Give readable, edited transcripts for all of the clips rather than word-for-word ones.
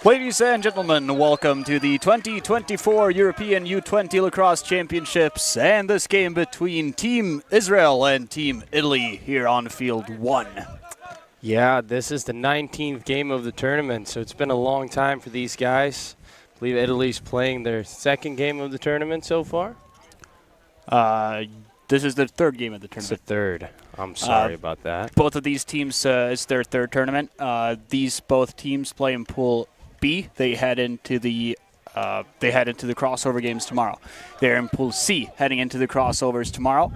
Ladies and gentlemen, welcome to the 2024 European U20 Lacrosse Championships and this game between Team Israel and Team Italy here on Field 1. Yeah, this is the 19th game of the tournament, so it's been a long time for these guys. I believe Italy's playing their second game of the tournament so far. This is the third game of the tournament. It's the third. I'm sorry about that. Both of these teams, it's their third tournament. These both teams play in Pool B. They head into the crossover games tomorrow. They're in Pool C, heading into the crossovers tomorrow,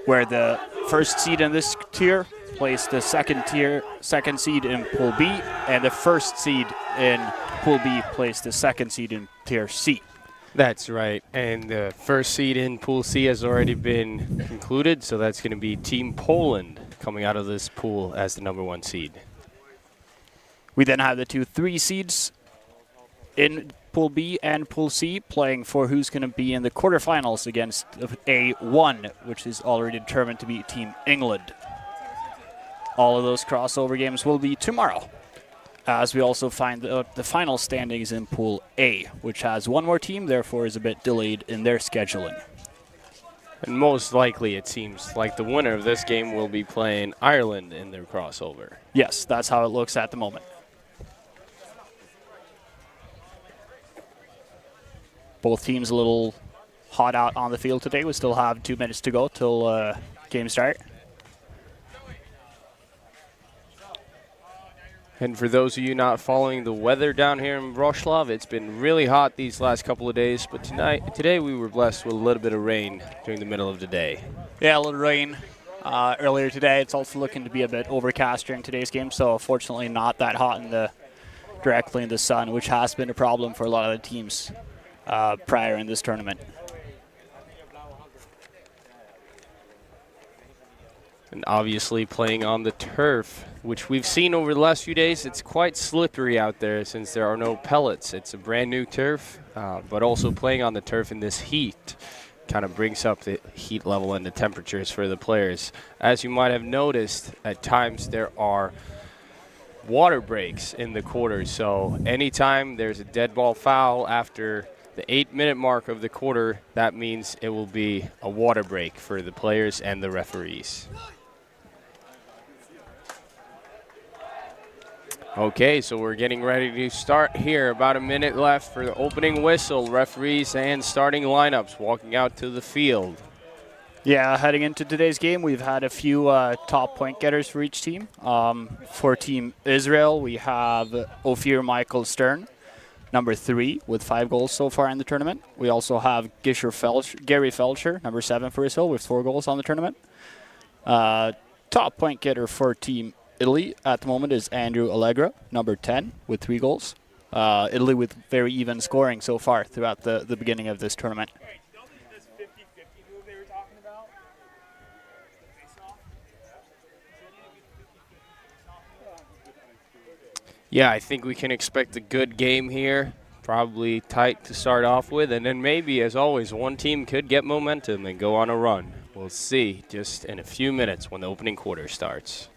where the first seed in this tier plays the second seed in Pool B, and the first seed in Pool B plays the second seed in Tier C. That's right, and the first seed in Pool C has already been concluded, so that's going to be Team Poland coming out of this pool as the #1 seed. We then have the 2-3 seeds in Pool B and Pool C playing for who's going to be in the quarterfinals against A1, which is already determined to be Team England. All of those crossover games will be tomorrow, as we also find the final standings in Pool A, which has one more team, therefore is a bit delayed in their scheduling. And most likely it seems like the winner of this game will be playing Ireland in their crossover. Yes, that's how it looks at the moment. Both teams a little hot out on the field today. We still have 2 minutes to go till game start. And for those of you not following the weather down here in Wrocław, it's been really hot these last couple of days, but today we were blessed with a little bit of rain during the middle of the day. Yeah, a little rain earlier today. It's also looking to be a bit overcast during today's game, so fortunately not that hot directly in the sun, which has been a problem for a lot of the teams prior in this tournament. And obviously playing on the turf, which we've seen over the last few days, it's quite slippery out there since there are no pellets. It's a brand new turf, but also playing on the turf in this heat kind of brings up the heat level and the temperatures for the players. As you might have noticed, at times there are water breaks in the quarters, so anytime there's a dead ball foul after the 8-minute mark of the quarter, that means it will be a water break for the players and the referees. Okay, so we're getting ready to start here. About a minute left for the opening whistle. Referees and starting lineups walking out to the field. Yeah, heading into today's game, we've had a few top point getters for each team. For Team Israel, we have Ophir Michael Stern, #3, with 5 goals so far in the tournament. We also have Gary Felcher, #7 for Israel, with 4 goals on the tournament. Top point getter for Team Italy at the moment is Andrew Allegra, #10, with 3 goals. Italy with very even scoring so far throughout the beginning of this tournament. Yeah, I think we can expect a good game here. Probably tight to start off with, and then maybe, as always, one team could get momentum and go on a run. We'll see just in a few minutes when the opening quarter starts.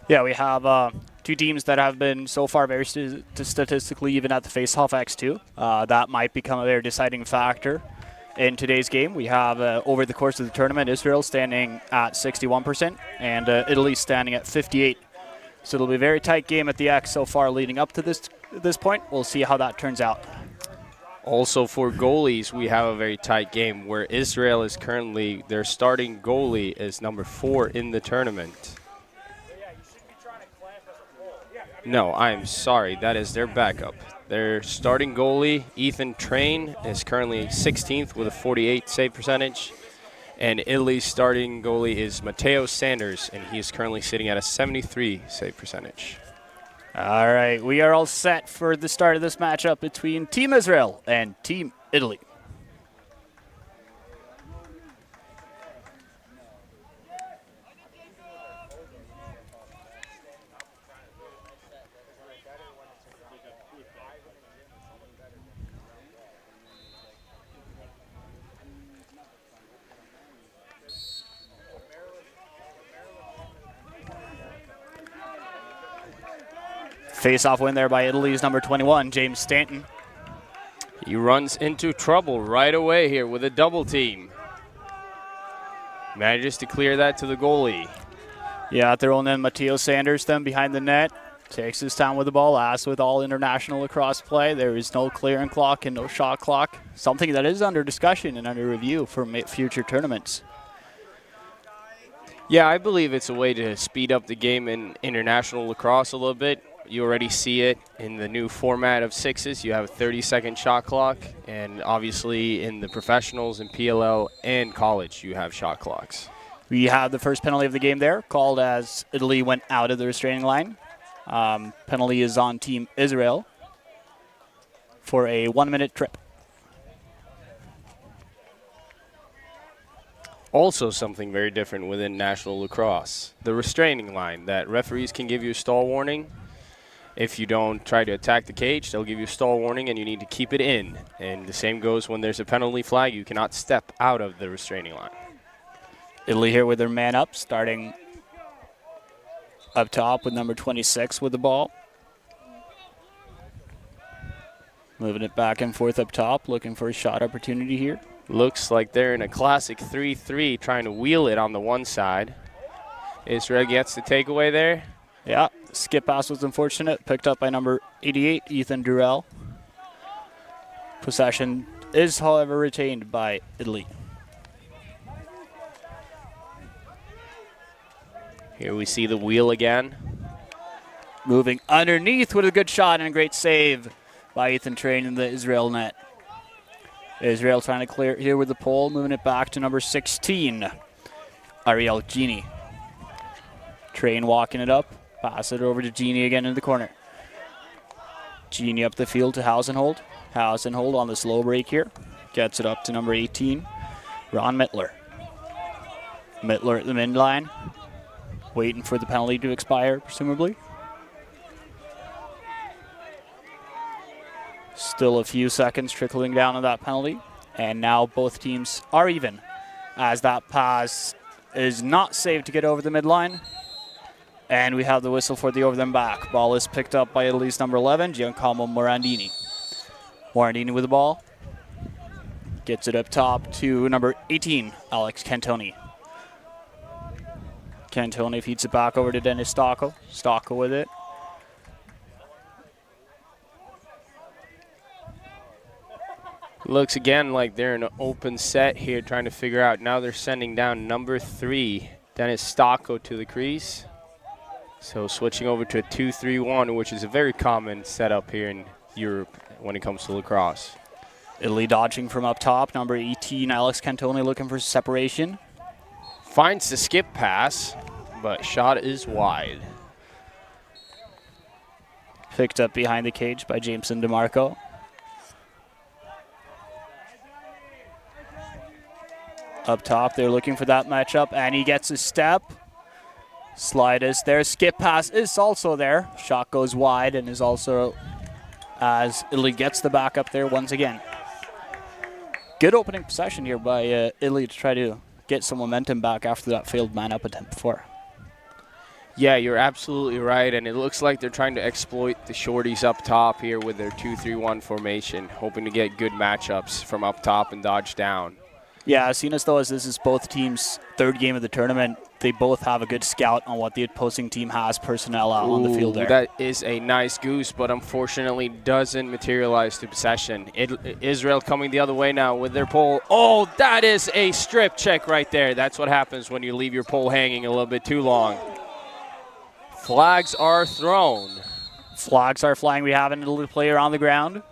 Yeah, we have 2 teams that have been so far very statistically even at the face-off X2. That might become a very deciding factor in today's game. We have, over the course of the tournament, Israel standing at 61% and Italy standing at 58%. So it'll be a very tight game at the X so far leading up to this point. We'll see how that turns out. Also for goalies, we have a very tight game where Israel is currently, their starting goalie is #4 in the tournament. No, I'm sorry. That is their backup. Their starting goalie, Ethan Train, is currently 16th with a 48 save percentage. And Italy's starting goalie is Matteo Sanders, and he is currently sitting at a 73 save percentage. All right, we are all set for the start of this matchup between Team Israel and Team Italy. Face-off win there by Italy's number 21, James Stanton. He runs into trouble right away here with a double team. Manages to clear that to the goalie. Yeah, at their own end, Matteo Sanders then behind the net. Takes his time with the ball, as with all international lacrosse play. There is no clearing clock and no shot clock. Something that is under discussion and under review for future tournaments. Yeah, I believe it's a way to speed up the game in international lacrosse a little bit. You already see it in the new format of sixes. You have a 30-second shot clock, and obviously in the professionals in PLL and college, you have shot clocks. We have the first penalty of the game there, called as Italy went out of the restraining line. Penalty is on Team Israel for a 1-minute trip. Also something very different within national lacrosse, the restraining line, that referees can give you a stall warning. If you don't try to attack the cage, they'll give you a stall warning and you need to keep it in. And the same goes when there's a penalty flag. You cannot step out of the restraining line. Italy here with their man up, starting up top with number 26 with the ball. Moving it back and forth up top, looking for a shot opportunity here. Looks like they're in a classic 3-3, trying to wheel it on the one side. Israel gets the takeaway there. Yeah, skip pass was unfortunate, picked up by number 88, Ethan Durrell. Possession is, however, retained by Italy. Here we see the wheel again. Moving underneath with a good shot and a great save by Ethan Train in the Israel net. Israel trying to clear here with the pole, moving it back to number 16, Ariel Genie. Train walking it up, pass it over to Genie again in the corner. Genie up the field to Hausenhold. Hausenhold on the slow break here. Gets it up to number 18, Ron Mittler. Mittler at the midline, waiting for the penalty to expire, presumably. Still a few seconds trickling down on that penalty. And now both teams are even, as that pass is not saved to get over the midline. And we have the whistle for the over them back. Ball is picked up by Italy's number 11, Giacomo Morandini. Morandini with the ball. Gets it up top to number 18, Alex Cantoni. Cantoni feeds it back over to Dennis Stocco. Stocco with it. Looks again like they're in an open set here, trying to figure out. Now they're sending down number 3, Dennis Stocco, to the crease. So switching over to a 2-3-1, which is a very common setup here in Europe when it comes to lacrosse. Italy dodging from up top. Number 18, Alex Cantoni, looking for separation. Finds the skip pass, but shot is wide. Picked up behind the cage by Jameson DeMarco. Up top, they're looking for that matchup, and he gets a step. Slide is there. Skip pass is also there. Shot goes wide and is also, as Italy gets the back up there once again. Good opening possession here by Italy to try to get some momentum back after that failed man-up attempt before. Yeah, you're absolutely right, and it looks like they're trying to exploit the shorties up top here with their 2-3-1 formation, hoping to get good matchups from up top and dodge down. Yeah, seeing as though as this is both teams' third game of the tournament, they both have a good scout on what the opposing team has personnel out on the field there. That is a nice goose, but unfortunately doesn't materialize to possession. Israel coming the other way now with their pole. Oh, that is a strip check right there. That's what happens when you leave your pole hanging a little bit too long. Flags are thrown. Flags are flying. We have an Italy player on the ground.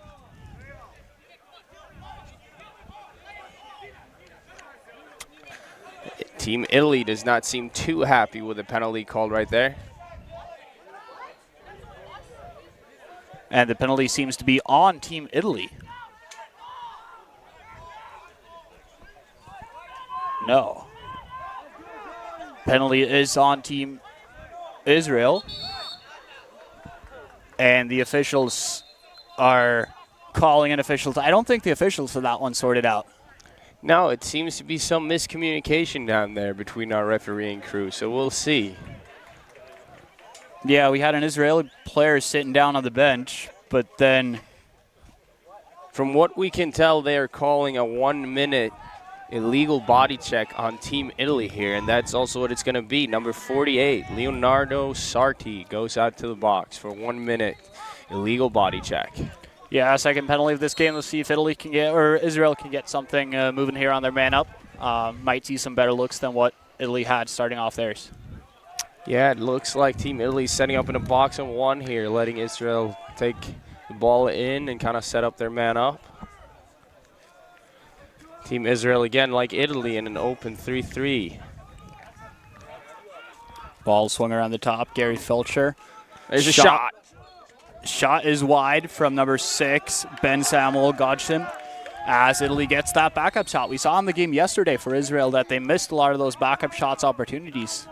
Team Italy does not seem too happy with the penalty called right there. And the penalty seems to be on Team Italy. No. Penalty is on Team Israel. And the officials are calling an official. I don't think the officials have that one sorted out. No, it seems to be some miscommunication down there between our refereeing crew, so we'll see. Yeah, we had an Israeli player sitting down on the bench, but then... From what we can tell, they are calling a 1-minute illegal body check on Team Italy here, and that's also what it's going to be. Number 48, Leonardo Sarti, goes out to the box for 1 minute illegal body check. Yeah, second penalty of this game. Let's see if Italy can get, or Israel can get something moving here on their man up. Might see some better looks than what Italy had starting off theirs. Yeah, it looks like Team Italy setting up in a box and one here, letting Israel take the ball in and kind of set up their man up. Team Israel again, like Italy, in an open 3-3. Ball swung around the top. Gary Felcher. There's a shot. Shot is wide from number 6, Ben Samuel Godson, as Italy gets that backup shot. We saw in the game yesterday for Israel that they missed a lot of those backup shots opportunities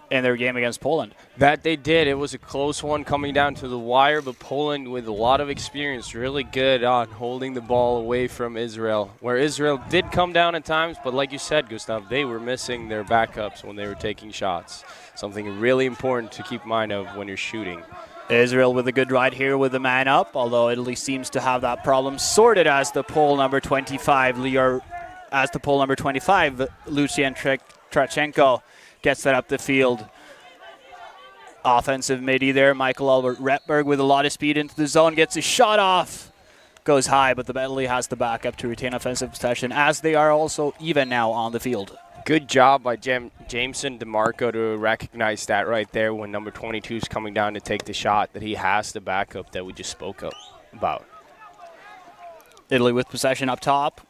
in their game against Poland. That they did. It was a close one coming down to the wire, but Poland, with a lot of experience, really good on holding the ball away from Israel, where Israel did come down at times, but like you said, Gustav, they were missing their backups when they were taking shots. Something really important to keep in mind of when you're shooting. Israel with a good ride here with the man up, although Italy seems to have that problem sorted as the pole number 25, Lucien Trachenko gets that up the field. Offensive midi there. Michael Albert Retberg with a lot of speed into the zone, gets a shot off. Goes high, but the Italy has the backup to retain offensive possession, as they are also even now on the field. Good job by Jameson DeMarco to recognize that right there when number 22 is coming down to take the shot, that he has the backup that we just spoke about. Italy with possession up top.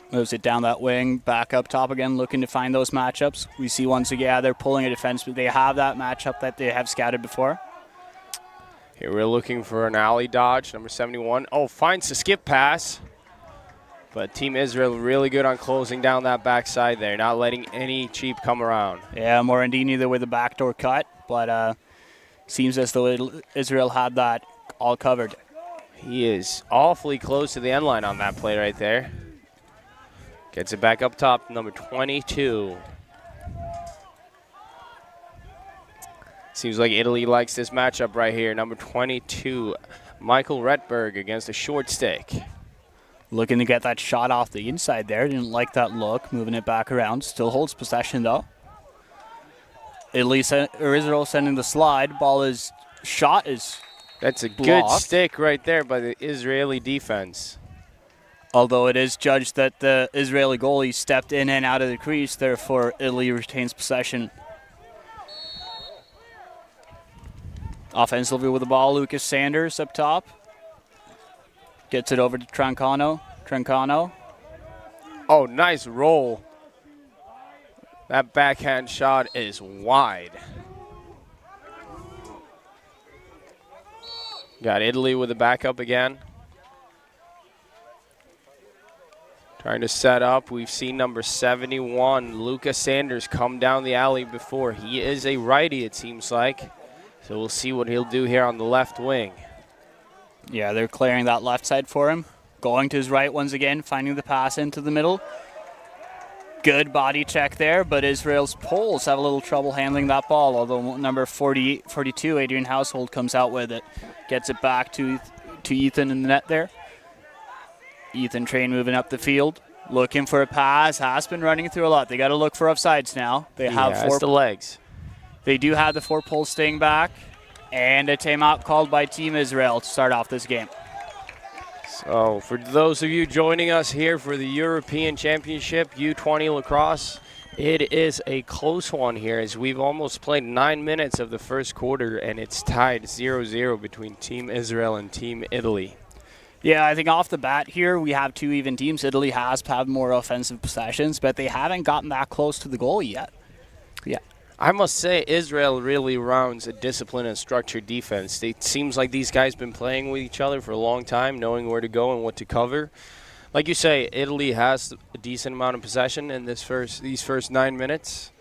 Moves it down that wing, back up top again, looking to find those matchups. We see once again they're pulling a defense, but they have that matchup that they have scouted before. Here we're looking for an alley dodge, number 71. Oh, finds the skip pass. But Team Israel really good on closing down that backside there, not letting any cheap come around. Yeah, Morandini there with a backdoor cut, but seems as though Israel had that all covered. He is awfully close to the end line on that play right there. Gets it back up top, number 22. Seems like Italy likes this matchup right here. Number 22, Michael Retberg against a short stick. Looking to get that shot off the inside there. Didn't like that look. Moving it back around. Still holds possession though. Israel sending the slide. Ball is shot is That's a blocked. good stick right there by the Israeli defense. Although it is judged that the Israeli goalie stepped in and out of the crease, therefore Italy retains possession. Offensively with the ball, Lucas Sanders up top. Gets it over to Trencano. Oh, nice roll. That backhand shot is wide. Got Italy with the backup again. Trying to set up. We've seen number 71, Lucas Sanders, come down the alley before. He is a righty, it seems like. So we'll see what he'll do here on the left wing. Yeah, they're clearing that left side for him. Going to his right once again, finding the pass into the middle. Good body check there, but Israel's poles have a little trouble handling that ball, although number 42, Adrian Household, comes out with it. Gets it back to Ethan in the net there. Ethan Train moving up the field, looking for a pass. Has been running through a lot. They got to look for offsides now. They have four. The legs. They do have the 4 poles staying back, and a timeout called by Team Israel to start off this game. So for those of you joining us here for the European Championship U20 lacrosse, it is a close one here as we've almost played 9 minutes of the first quarter, and it's tied 0-0 between Team Israel and Team Italy. Yeah, I think off the bat here, we have 2 even teams. Italy has had more offensive possessions, but they haven't gotten that close to the goal yet. Yeah. I must say Israel really rounds a disciplined and structured defense. It seems like these guys have been playing with each other for a long time, knowing where to go and what to cover. Like you say, Italy has a decent amount of possession in these first 9 minutes,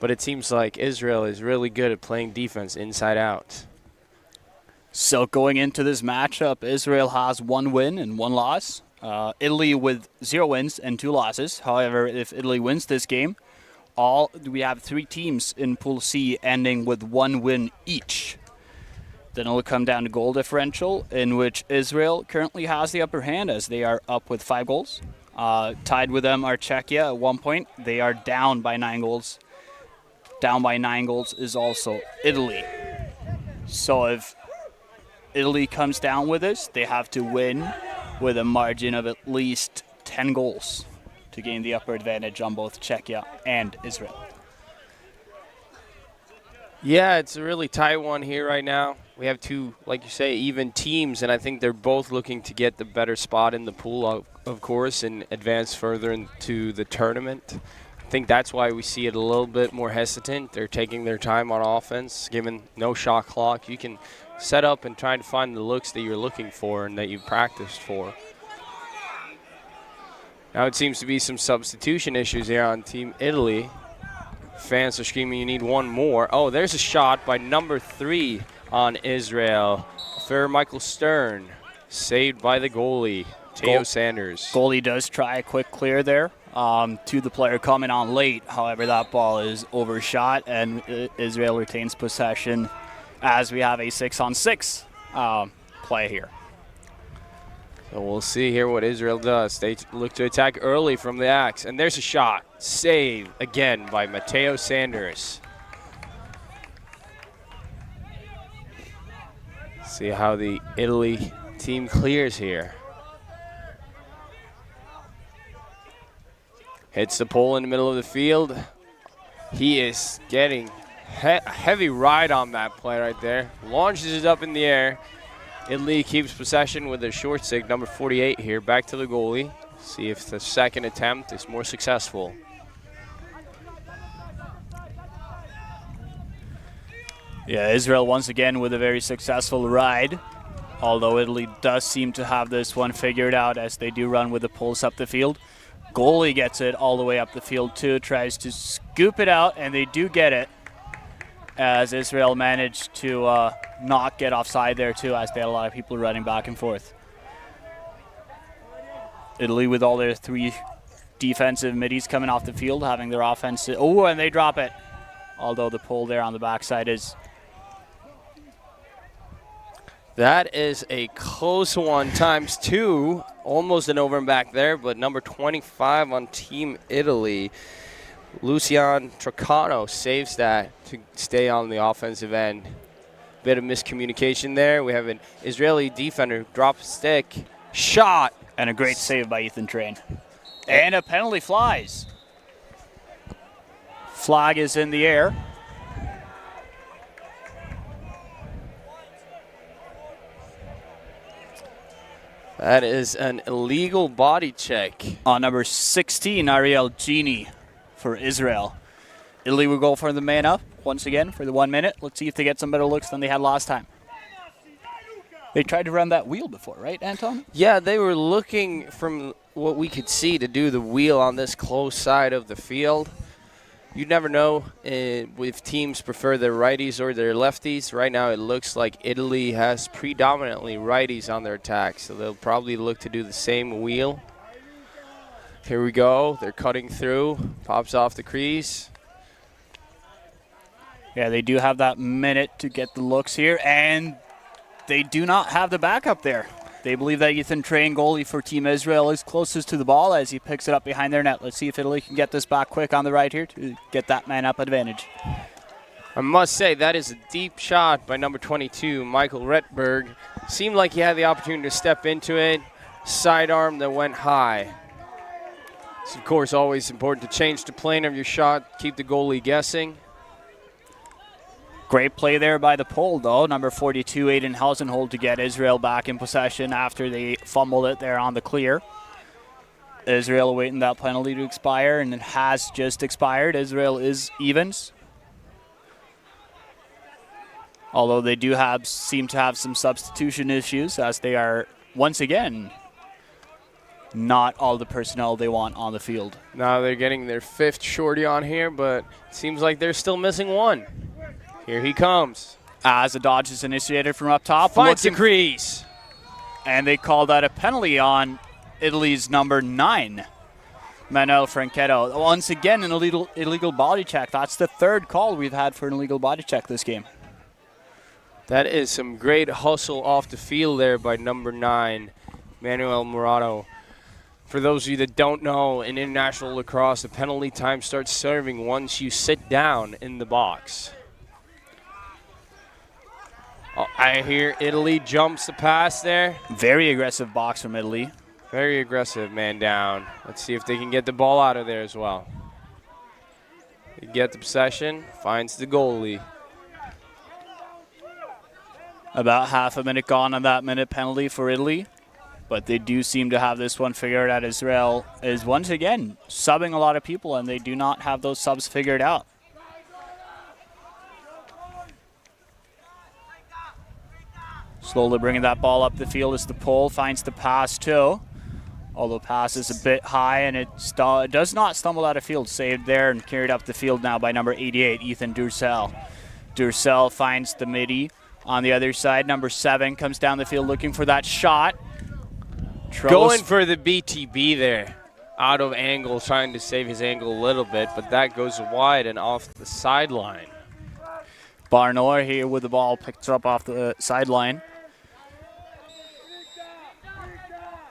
but it seems like Israel is really good at playing defense inside out. So going into this matchup, Israel has 1 win and 1 loss. Italy with 0 wins and 2 losses. However, if Italy wins this game, we have 3 teams in Pool C ending with 1 win each. Then it'll come down to goal differential, in which Israel currently has the upper hand as they are up with 5 goals. Tied with them are Czechia at 1 point. They are down by 9 goals. Down by 9 goals is also Italy. So if Italy comes down with this, they have to win with a margin of at least 10 goals to gain the upper advantage on both Czechia and Israel. Yeah, it's a really tight one here right now. We have 2, like you say, even teams, and I think they're both looking to get the better spot in the pool, of course, and advance further into the tournament. I think that's why we see it a little bit more hesitant. They're taking their time on offense, given no shot clock. You can set up and try to find the looks that you're looking for and that you've practiced for. Now it seems to be some substitution issues here on Team Italy. Fans are screaming, you need 1 more. Oh, there's a shot by number 3 on Israel. For Michael Stern, saved by the goalie, Teo Sanders. Goalie does try a quick clear there to the player coming on late. However, that ball is overshot, and Israel retains possession as we have a 6-on-6 play here. So we'll see here what Israel does. They look to attack early from the axe, and there's a shot. Save again by Mateo Sanders. See how the Italy team clears here. Hits the pole in the middle of the field. He is getting a heavy ride on that play right there. Launches it up in the air. Italy keeps possession with a short stick, number 48 here. Back to the goalie. See if the second attempt is more successful. Yeah, Israel once again with a very successful ride. Although Italy does seem to have this one figured out as they do run with the pulse up the field. Goalie gets it all the way up the field too. Tries to scoop it out, and they do get it. As Israel managed to not get offside there too, as they had a lot of people running back and forth. Italy with all their 3 defensive middies coming off the field, having their offensive. Oh, and they drop it. Although the pull there on the backside is. That is a close one ×2. Almost an over and back there, but number 25 on Team Italy. Lucian Trocano saves that to stay on the offensive end. Bit of miscommunication there. We have an Israeli defender drop stick, shot. And a great save by Ethan Train. And a penalty flies. Flag is in the air. That is an illegal body check. On number 16, Ariel Genie for Israel. Italy will go for the man up once again for the 1 minute. Let's see if they get some better looks than they had last time. They tried to run that wheel before, right, Anton? Yeah, they were looking from what we could see to do the wheel on this close side of the field. You never know if teams prefer their righties or their lefties. Right now it looks like Italy has predominantly righties on their attack, so they'll probably look to do the same wheel. Here we go. They're cutting through. Pops off the crease. Yeah, they do have that minute to get the looks here, and they do not have the backup there. They believe that Ethan Train, goalie for Team Israel, is closest to the ball as he picks it up behind their net. Let's see if Italy can get this back quick on the right here to get that man up advantage. I must say, that is a deep shot by number 22, Michael Retberg. Seemed like he had the opportunity to step into it. Sidearm that went high. It's, of course, always important to change the plane of your shot, keep the goalie guessing. Great play there by the pole, though. Number 42, Aiden Hausenhold, to get Israel back in possession after they fumbled it there on the clear. Israel awaiting that penalty to expire, and it has just expired. Israel is evens. Although they do seem to have some substitution issues, as they are, once again, not all the personnel they want on the field. Now they're getting their 5th shorty on here, but it seems like they're still missing one. Here he comes. As a dodge is initiated from up top. Finds the crease. And they call that a penalty on Italy's number 9. Manuel Franchetto. Once again, an illegal body check. That's the third call we've had for an illegal body check this game. That is some great hustle off the field there by number 9, Manuel Morado. For those of you that don't know, in international lacrosse, the penalty time starts serving once you sit down in the box. Oh, I hear Italy jumps the pass there. Very aggressive box from Italy. Very aggressive, man down. Let's see if they can get the ball out of there as well. They get the possession, finds the goalie. About half a minute gone on that minute penalty for Italy. But they do seem to have this one figured out. Israel is once again subbing a lot of people, and they do not have those subs figured out. Slowly bringing that ball up the field as the pole finds the pass too. Although pass is a bit high, and it does not stumble out of field. Saved there and carried up the field now by number 88, Ethan Dursell. Dursell finds the midi on the other side. Number 7 comes down the field looking for that shot. Going for the BTB there. Out of angle, trying to save his angle a little bit, but that goes wide and off the sideline. Barnor here with the ball, picked up off the sideline.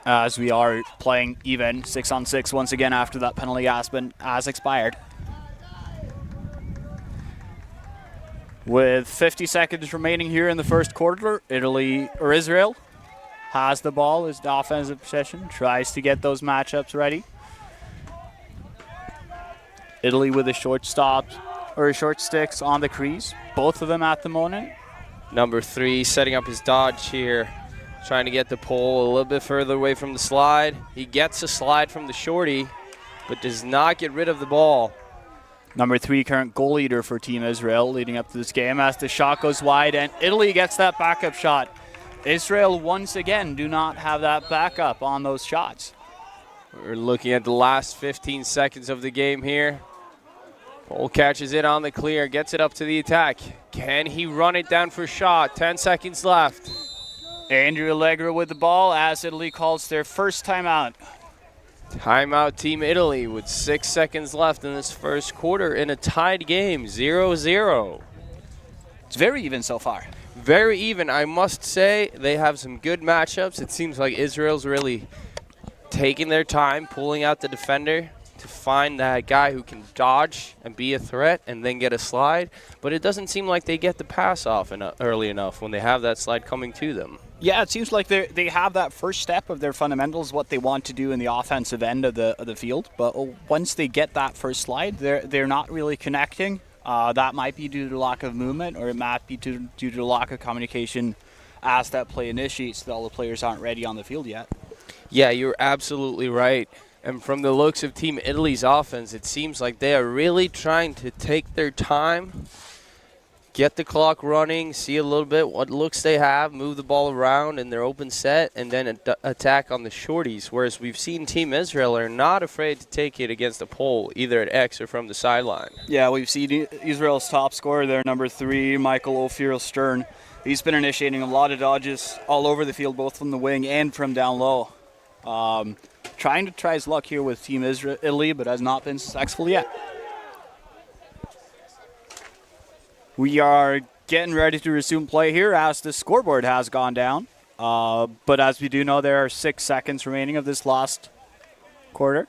As we are playing even, 6-on-6 once again after that penalty has expired. With 50 seconds remaining here in the first quarter, Israel has the ball as the offensive possession, tries to get those matchups ready. Italy with a short sticks on the crease, both of them at the moment. Number 3 setting up his dodge here, trying to get the pole a little bit further away from the slide. He gets a slide from the shorty, but does not get rid of the ball. Number 3, current goal leader for Team Israel leading up to this game as the shot goes wide, and Italy gets that backup shot. Israel once again do not have that backup on those shots. We're looking at the last 15 seconds of the game here. Pole catches it on the clear, gets it up to the attack. Can he run it down for a shot? 10 seconds left. Andrew Allegra with the ball as Italy calls their first timeout. Timeout Team Italy with 6 seconds left in this first quarter in a tied game, 0-0. It's very even so far. Very even. I must say they have some good matchups. It seems like Israel's really taking their time, pulling out the defender to find that guy who can dodge and be a threat and then get a slide. But it doesn't seem like they get the pass off early enough when they have that slide coming to them. Yeah, it seems like they have that first step of their fundamentals, what they want to do in the offensive end of the field. But once they get that first slide, they're not really connecting. That might be due to lack of movement, or it might be due to lack of communication as that play initiates, that all the players aren't ready on the field yet. Yeah, you're absolutely right. And from the looks of Team Italy's offense, it seems like they are really trying to take their time, get the clock running, see a little bit what looks they have, move the ball around in their open set, and then attack on the shorties. Whereas we've seen Team Israel are not afraid to take it against a pole, either at X or from the sideline. Yeah, we've seen Israel's top scorer there, number 3, Michael Ophir-Stern. He's been initiating a lot of dodges all over the field, both from the wing and from down low. Trying to try his luck here with Team Italy, but has not been successful yet. We are getting ready to resume play here as the scoreboard has gone down. But as we do know, there are 6 seconds remaining of this last quarter,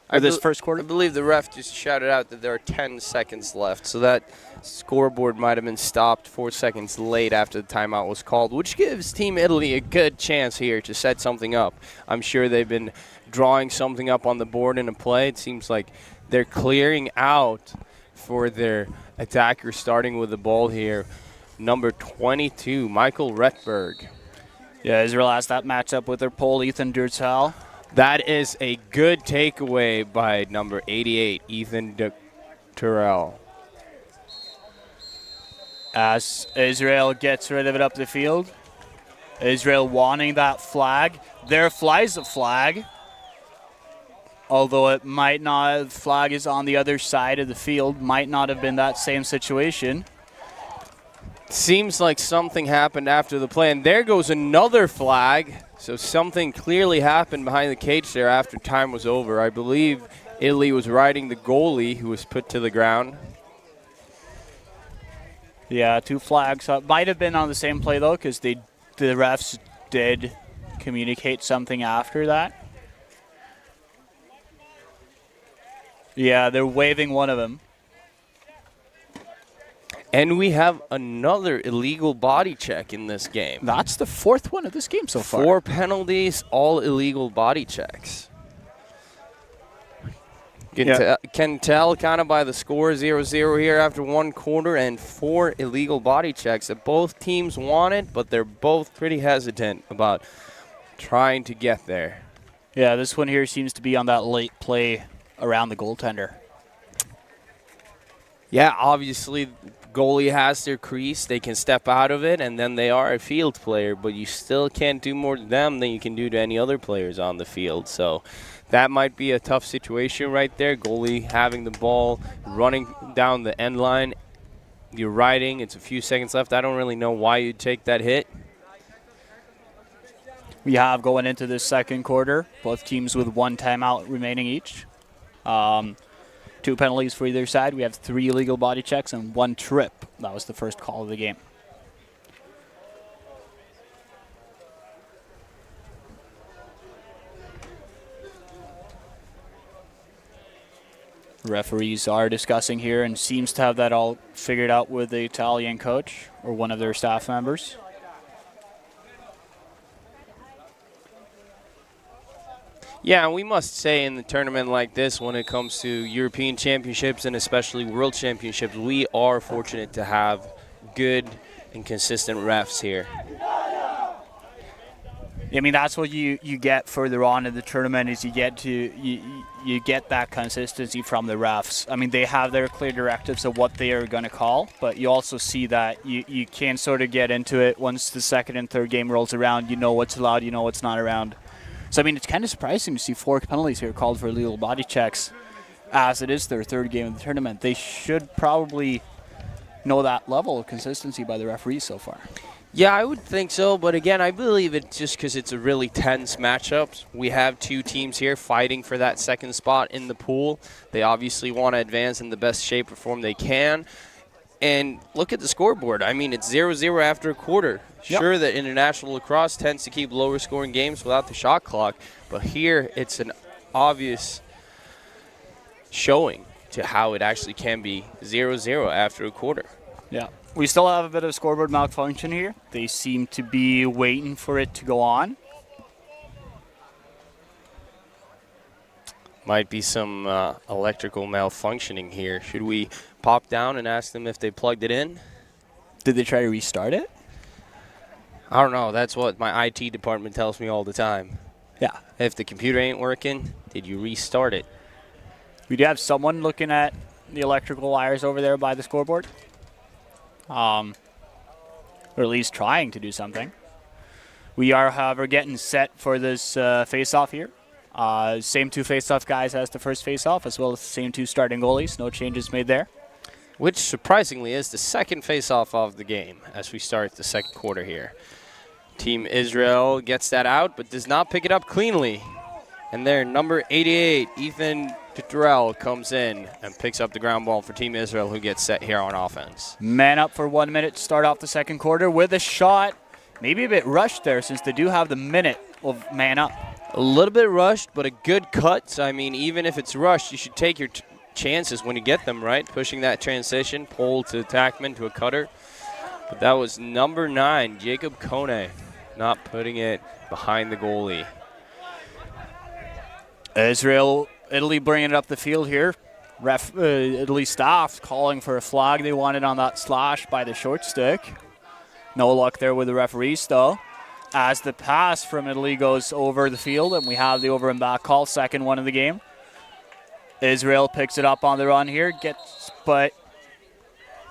or this first quarter. I believe the ref just shouted out that there are 10 seconds left, so that scoreboard might have been stopped 4 seconds late after the timeout was called, which gives Team Italy a good chance here to set something up. I'm sure they've been drawing something up on the board in a play. It seems like they're clearing out for their attacker, starting with the ball here. Number 22, Michael Retberg. Yeah, Israel has that matchup with their pole, Ethan Dursell. That is a good takeaway by number 88, Ethan Turrell. As Israel gets rid of it up the field, Israel wanting that flag. There flies a flag. Although it might not, flag is on the other side of the field, might not have been that same situation. Seems like something happened after the play, and there goes another flag. So something clearly happened behind the cage there after time was over. I believe Italy was riding the goalie who was put to the ground. Yeah, 2 flags. Might have been on the same play, though, because the refs did communicate something after that. Yeah, they're waving one of them. And we have another illegal body check in this game. That's the 4th one of this game so far. 4 penalties, all illegal body checks. Can tell kind of by the score 0-0 here after 1 quarter, and 4 illegal body checks that both teams wanted, but they're both pretty hesitant about trying to get there. Yeah, this one here seems to be on that late play around the goaltender. Yeah, obviously goalie has their crease. They can step out of it, and then they are a field player, but you still can't do more to them than you can do to any other players on the field. So that might be a tough situation right there. Goalie having the ball, running down the end line. You're riding. It's a few seconds left. I don't really know why you'd take that hit. We have going into this second quarter, both teams with 1 timeout remaining each. 2 penalties for either side. We have 3 illegal body checks and 1 trip. That was the first call of the game. Referees are discussing here and seems to have that all figured out with the Italian coach or one of their staff members. Yeah, and we must say in the tournament like this, when it comes to European championships and especially world championships, we are fortunate to have good and consistent refs here. I mean, that's what you get further on in the tournament is you get that consistency from the refs. I mean, they have their clear directives of what they are going to call, but you also see that you can sort of get into it once the second and third game rolls around. You know what's allowed, you know what's not around. So, I mean, it's kind of surprising to see 4 penalties here called for illegal body checks as it is their 3rd game of the tournament. They should probably know that level of consistency by the referees so far. Yeah, I would think so, but again, I believe it's just because it's a really tense matchup. We have 2 teams here fighting for that second spot in the pool. They obviously want to advance in the best shape or form they can. And look at the scoreboard. I mean, it's 0-0 after a quarter. Yep. Sure that international lacrosse tends to keep lower scoring games without the shot clock, but here it's an obvious showing to how it actually can be 0-0 after a quarter. Yeah. We still have a bit of scoreboard malfunction here. They seem to be waiting for it to go on. Might be some electrical malfunctioning here. Should we pop down and ask them if they plugged it in? Did they try to restart it? I don't know. That's what my IT department tells me all the time. Yeah. If the computer ain't working, did you restart it? We do have someone looking at the electrical wires over there by the scoreboard. Or at least trying to do something. We are, however, getting set for this face-off here. Same 2 face-off guys as the first face-off, as well as the same 2 starting goalies. No changes made there. Which, surprisingly, is the second face-off of the game as we start the second quarter here. Team Israel gets that out, but does not pick it up cleanly. And there, number 88, Ethan Tutorel, comes in and picks up the ground ball for Team Israel, who gets set here on offense. Man up for 1 minute to start off the second quarter with a shot. Maybe a bit rushed there since they do have the minute of man up. A little bit rushed, but a good cut. I mean, even if it's rushed, you should take your chances when you get them, right? Pushing that transition, pole to attackman to a cutter. But that was number 9, Jacob Kone, not putting it behind the goalie. Italy bringing it up the field here. Italy staff calling for a flag they wanted on that slash by the short stick. No luck there with the referees, though. As the pass from Italy goes over the field, and we have the over and back call, second one of the game. Israel picks it up on the run here, but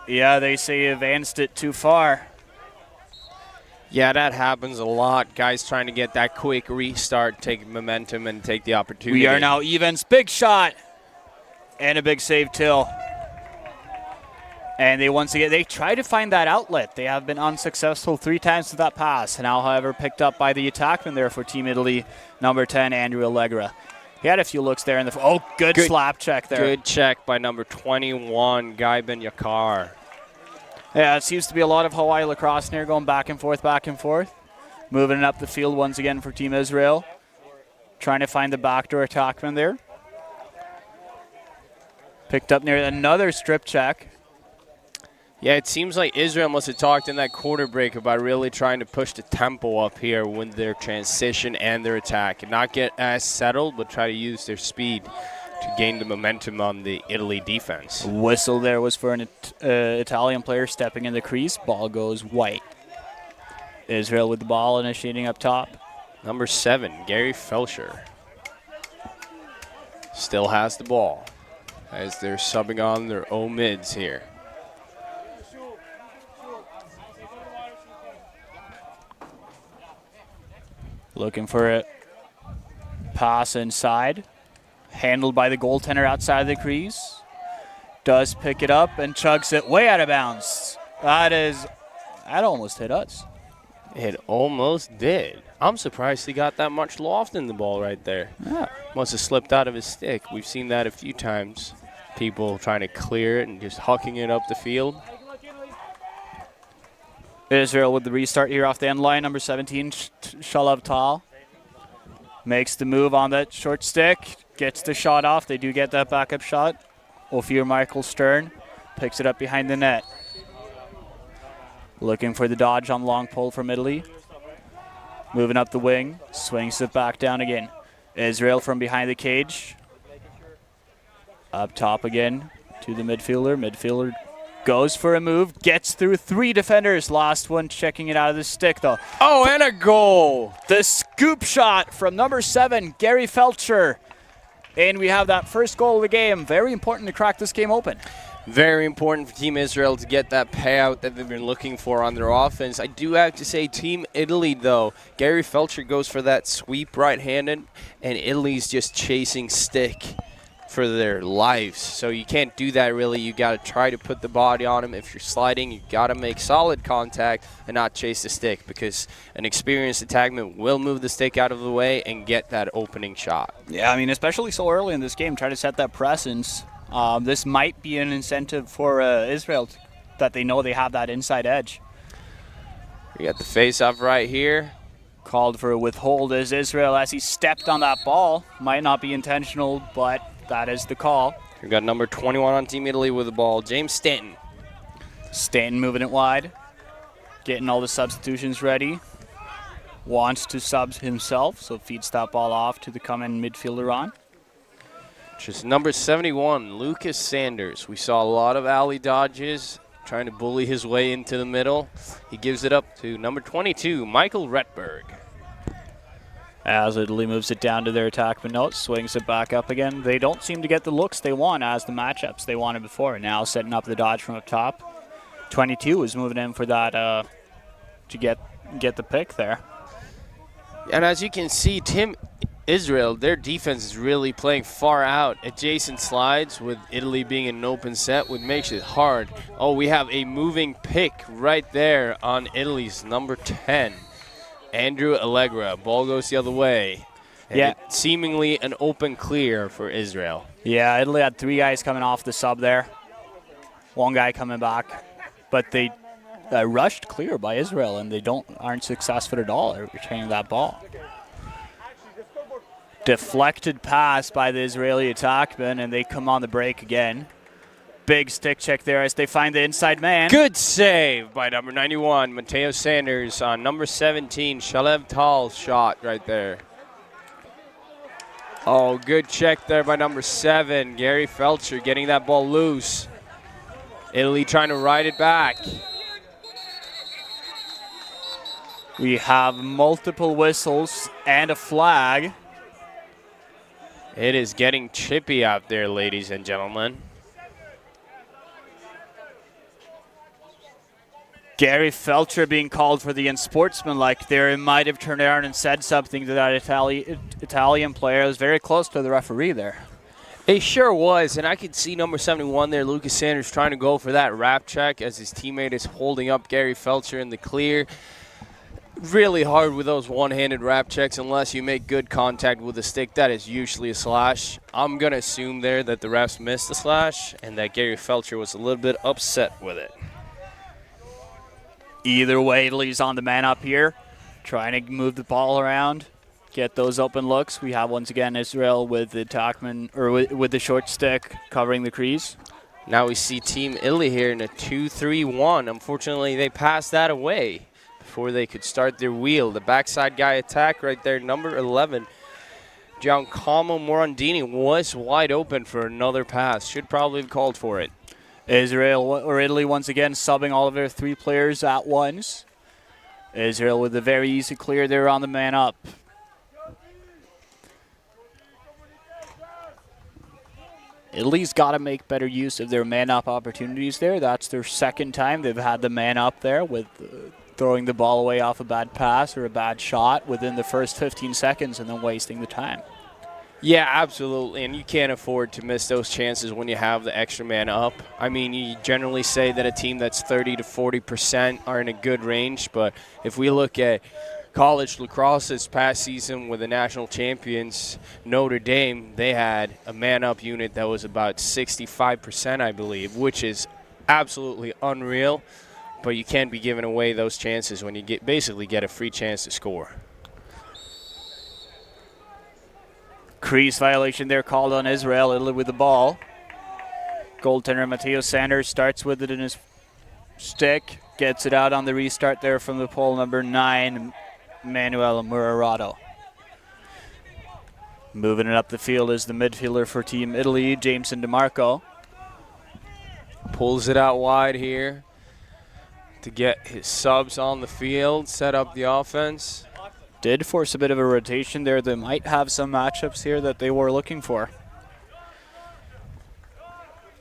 yeah, they say advanced it too far. Yeah, that happens a lot. Guys trying to get that quick restart, take momentum, and take the opportunity. We are now evens. Big shot. And a big save, Till. And they try to find that outlet. They have been unsuccessful 3 times with that pass. Now, however, picked up by the attackman there for Team Italy, number 10, Andrew Allegra. He had a few looks there in the good slap check there. Good check by number 21, Guy Ben-Yakar. Yeah, it seems to be a lot of Hawaii lacrosse in here, going back and forth, back and forth. Moving it up the field once again for Team Israel. Trying to find the backdoor attackman there. Picked up near another strip check. Yeah, it seems like Israel must have talked in that quarter break about really trying to push the tempo up here with their transition and their attack. And not get as settled, but try to use their speed to gain the momentum on the Italy defense. Whistle there was for an Italian player stepping in the crease. Ball goes white. Israel with the ball initiating up top. Number 7, Gary Felcher, still has the ball as they're subbing on their O-mids here. Looking for a pass inside. Handled by the goaltender outside of the crease. Does pick it up and chugs it way out of bounds. That almost hit us. It almost did. I'm surprised he got that much loft in the ball right there. Yeah. Must have slipped out of his stick. We've seen that a few times. People trying to clear it and just hucking it up the field. Israel with the restart here off the end line. Number 17, Shalav Tal. Makes the move on that short stick. Gets the shot off. They do get that backup shot. Ophir Michael Stern picks it up behind the net. Looking for the dodge on long pole from Italy. Moving up the wing. Swings it back down again. Israel from behind the cage. Up top again to the midfielder. Midfielder goes for a move. Gets through 3 defenders. Last one checking it out of the stick though. Oh, and a goal. The scoop shot from number 7, Gary Felcher. And we have that first goal of the game. Very important to crack this game open. Very important for Team Israel to get that payout that they've been looking for on their offense. I do have to say Team Italy, though, Gary Felcher goes for that sweep right-handed, and Italy's just chasing stick for their lives. So you can't do that, really. You got to try to put the body on him. If you're sliding, you got to make solid contact and not chase the stick, because an experienced attackman will move the stick out of the way and get that opening shot. Yeah, I mean, especially so early in this game, try to set that presence. This might be an incentive for Israel that they know they have that inside edge. We got the face-off right here. Called for a withhold as Israel as he stepped on that ball. Might not be intentional, but that is the call. We got number 21 on Team Italy with the ball, James Stanton. Stanton moving it wide. Getting all the substitutions ready. Wants to sub himself, so feeds that ball off to the coming midfielder on. Just number 71, Lucas Sanders. We saw a lot of alley dodges, trying to bully his way into the middle. He gives it up to number 22, Michael Retberg. As Italy moves it down to their attackman note, swings it back up again. They don't seem to get the looks they want as the matchups they wanted before. Now setting up the dodge from up top. 22 is moving in for that to get the pick there. And as you can see, Team Israel, their defense is really playing far out. Adjacent slides with Italy being an open set, which makes it hard. Oh, we have a moving pick right there on Italy's number 10, Andrew Allegra. Ball goes the other way. And yeah. Seemingly an open clear for Israel. Yeah, Italy had 3 guys coming off the sub there. 1 guy coming back. But they rushed clear by Israel, and they aren't successful at all at retaining that ball. Deflected pass by the Israeli attackman, and they come on the break again. Big stick check there as they find the inside man. Good save by number 91, Mateo Sanders, on number 17, Shalev Tal's shot right there. Oh, good check there by number 7, Gary Felcher, getting that ball loose. Italy trying to ride it back. We have multiple whistles and a flag. It is getting chippy out there, ladies and gentlemen. Gary Felcher being called for the unsportsmanlike there. He might have turned around and said something to that Italian player. It was very close to the referee there. It sure was, and I could see number 71 there, Lucas Sanders, trying to go for that wrap check as his teammate is holding up Gary Felcher in the clear. really hard with those one-handed wrap checks unless you make good contact with the stick. That is usually a slash. I'm going to assume there that the refs missed the slash and that Gary Felcher was a little bit upset with it. Either way, Italy's on the man up here, trying to move the ball around, get those open looks. We have once again Israel with the attackman, or with the short stick covering the crease. Now we see Team Italy here in a 2-3-1. Unfortunately, they passed that away before they could start their wheel. The backside guy attack right there, number 11, Giacomo Morandini, was wide open for another pass. Should probably have called for it. Italy once again subbing all of their 3 players at once. Israel with a very easy clear there on the man up. Italy's got to make better use of their man-up opportunities there. That's their second time they've had the man up there with throwing the ball away off a bad pass or a bad shot within the first 15 seconds and then wasting the time. Yeah, absolutely, and you can't afford to miss those chances when you have the extra man up. I mean, you generally say that a team that's 30 to 40% are in a good range, but if we look at college lacrosse this past season with the national champions, Notre Dame, they had a man-up unit that was about 65%, I believe, which is absolutely unreal, but you can't be giving away those chances when you basically get a free chance to score. Crease violation there called on Israel. Italy with the ball. Goaltender Matteo Sanders starts with it in his stick, gets it out on the restart there from the pole, number 9, Manuel Murarato. Moving it up the field is the midfielder for Team Italy, Jameson DeMarco. Pulls it out wide here to get his subs on the field, set up the offense. Did force a bit of a rotation there. They might have some matchups here that they were looking for.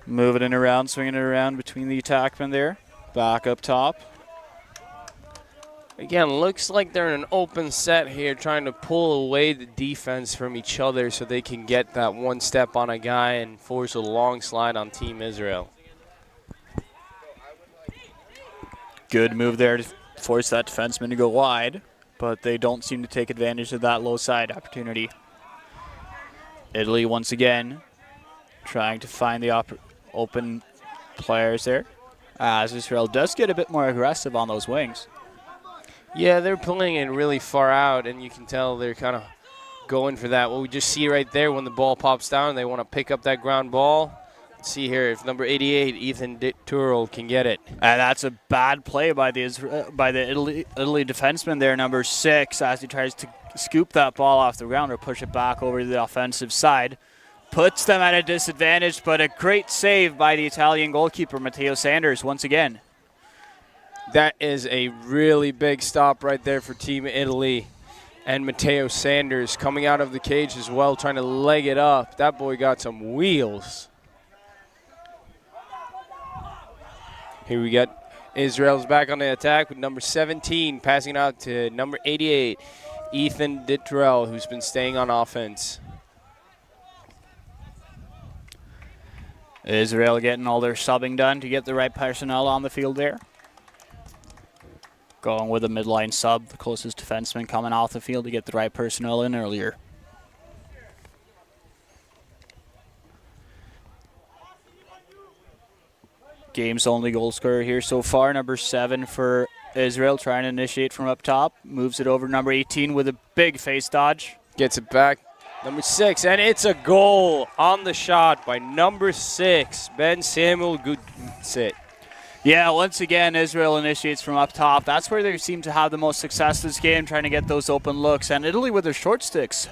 Moving it around, swinging it around between the attackmen there. Back up top. Again, looks like they're in an open set here, trying to pull away the defense from each other so they can get that one step on a guy and force a long slide on Team Israel. Good move there to force that defenseman to go wide, but they don't seem to take advantage of that low side opportunity. Italy once again trying to find the open players there, as Israel does get a bit more aggressive on those wings. Yeah, they're pulling it really far out, and you can tell they're kind of going for that. What we just see right there, when the ball pops down, they want to pick up that ground ball. Let's see here if number 88, Ethan Turrell, can get it. And that's a bad play by the Italy defenseman there, number 6, as he tries to scoop that ball off the ground or push it back over to the offensive side. Puts them at a disadvantage, but a great save by the Italian goalkeeper, Matteo Sanders, once again. That is a really big stop right there for Team Italy. And Matteo Sanders coming out of the cage as well, trying to leg it up. That boy got some wheels. Here we got Israel's back on the attack with number 17, passing out to number 88, Ethan Dittrell, who's been staying on offense. Israel getting all their subbing done to get the right personnel on the field there. Going with a midline sub, the closest defenseman coming off the field to get the right personnel in earlier. Game's only goal scorer here so far, number 7 for Israel, trying to initiate from up top. Moves it over number 18 with a big face dodge. Gets it back, number 6, and it's a goal on the shot by number 6, Ben Samuel Goodsit. Yeah, once again, Israel initiates from up top. That's where they seem to have the most success this game, trying to get those open looks. And Italy with their short sticks,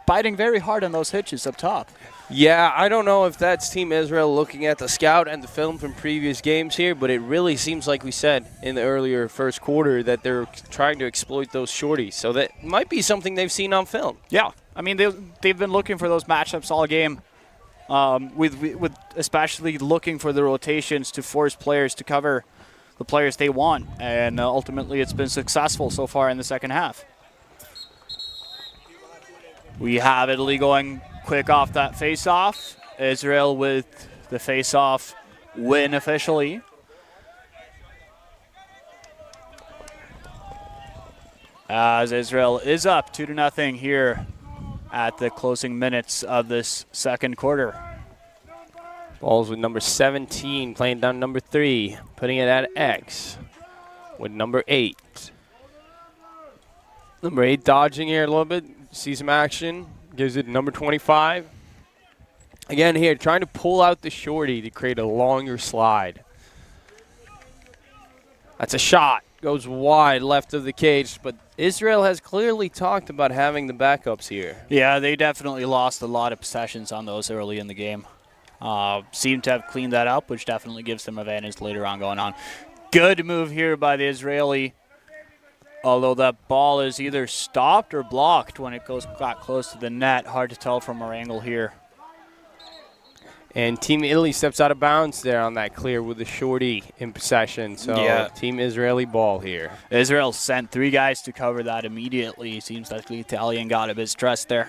biting very hard on those hitches up top. Yeah, I don't know if that's Team Israel looking at the scout and the film from previous games here, but it really seems like we said in the earlier first quarter that they're trying to exploit those shorties. So that might be something they've seen on film. Yeah, I mean, they've been looking for those matchups all game, with especially looking for the rotations to force players to cover the players they want. And ultimately, it's been successful so far in the second half. We have Italy going quick off that face-off. Israel with the face-off win officially. As Israel is up 2-0 here at the closing minutes of this second quarter. Ball's with number 17, playing down number 3, putting it at X with number 8. Number 8 dodging here a little bit, see some action, gives it number 25. Again here, trying to pull out the shorty to create a longer slide. That's a shot, goes wide left of the cage, but Israel has clearly talked about having the backups here. Yeah, they definitely lost a lot of possessions on those early in the game. Seem to have cleaned that up, which definitely gives them advantage later on going on. Good move here by the Israeli, although that ball is either stopped or blocked when it got close to the net. Hard to tell from our angle here. And Team Italy steps out of bounds there on that clear with the shorty in possession. So yeah. Team Israeli ball here. Israel sent 3 guys to cover that immediately. Seems like the Italian got a bit stressed there.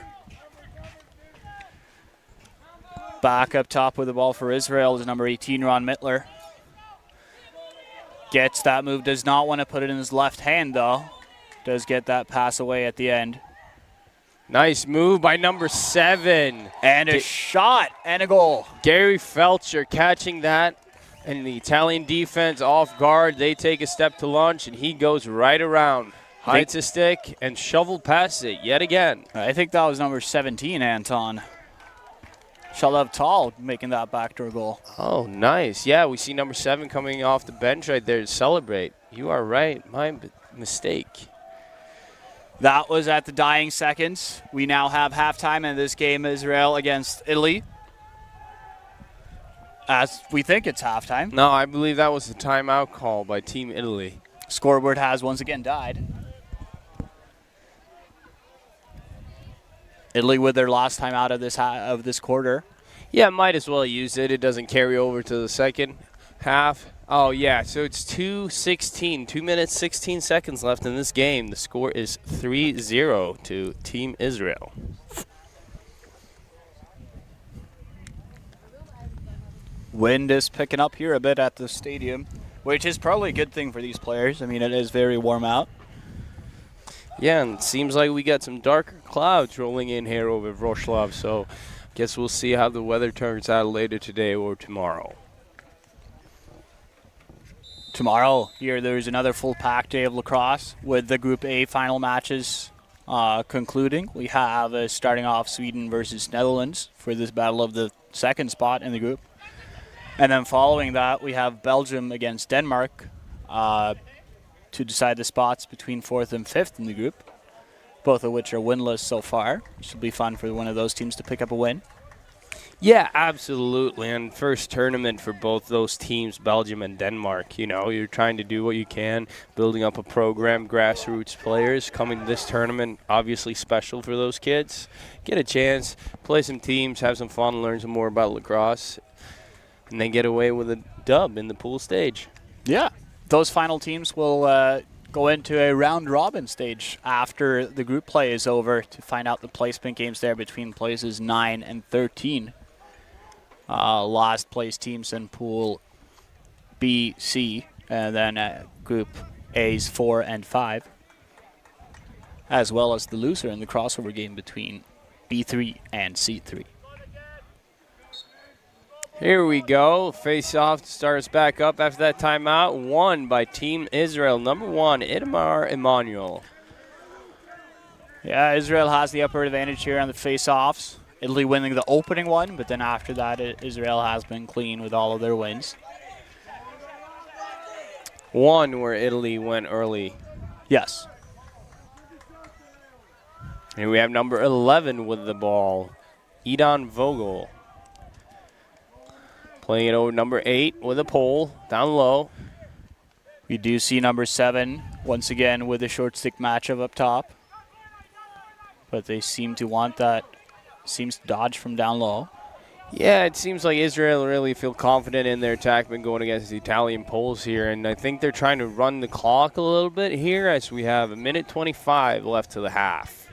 Back up top with the ball for Israel is number 18, Ron Mittler. Gets that move, does not want to put it in his left hand though. Does get that pass away at the end. Nice move by number 7. And a shot and a goal. Gary Felcher catching that, and the Italian defense off guard. They take a step to launch, and he goes right around. Hits a stick and shovel past it yet again. I think that was number 17, Anton. Shalev Tal making that backdoor goal. Oh, nice. Yeah, we see number 7 coming off the bench right there to celebrate. You are right. My mistake. That was at the dying seconds. We now have halftime in this game, Israel against Italy. As we think it's halftime. No, I believe that was the timeout call by Team Italy. Scoreboard has once again died. Italy with their last time out of this quarter. Yeah, might as well use it. It doesn't carry over to the second half. Oh, yeah, so it's 2:16, 2 minutes, 16 seconds left in this game. The score is 3-0 to Team Israel. Wind is picking up here a bit at the stadium, which is probably a good thing for these players. I mean, it is very warm out. Yeah, and it seems like we got some darker clouds rolling in here over Wrocław, so guess we'll see how the weather turns out later today or tomorrow. Tomorrow, here there's another full-packed day of lacrosse with the Group A final matches concluding. We have starting off Sweden versus Netherlands for this battle of the second spot in the group. And then following that, we have Belgium against Denmark to decide the spots between 4th and 5th in the group, both of which are winless so far. It should be fun for one of those teams to pick up a win. Yeah, absolutely. And first tournament for both those teams, Belgium and Denmark. You know, you're trying to do what you can, building up a program, grassroots players coming to this tournament, obviously special for those kids. Get a chance, play some teams, have some fun, learn some more about lacrosse, and then get away with a dub in the pool stage. Yeah. Those final teams will go into a round-robin stage after the group play is over to find out the placement games there between places 9 and 13. Last place teams in Pool B, C, and then Group A's 4 and 5, as well as the loser in the crossover game between B3 and C3. Here we go. Face-off starts back up after that timeout. Won by Team Israel. Number 1, Itamar Emanuel. Yeah, Israel has the upper advantage here on the face-offs. Italy winning the opening one, but then after that, Israel has been clean with all of their wins. One where Italy went early. Yes. Here we have number 11 with the ball, Idan Vogel. Playing it over number 8 with a pole, down low. We do see number 7, once again, with a short stick matchup up top. But they seem to want that, seems to dodge from down low. Yeah, it seems like Israel really feel confident in their attack when going against the Italian poles here. And I think they're trying to run the clock a little bit here as we have 1:25 left to the half.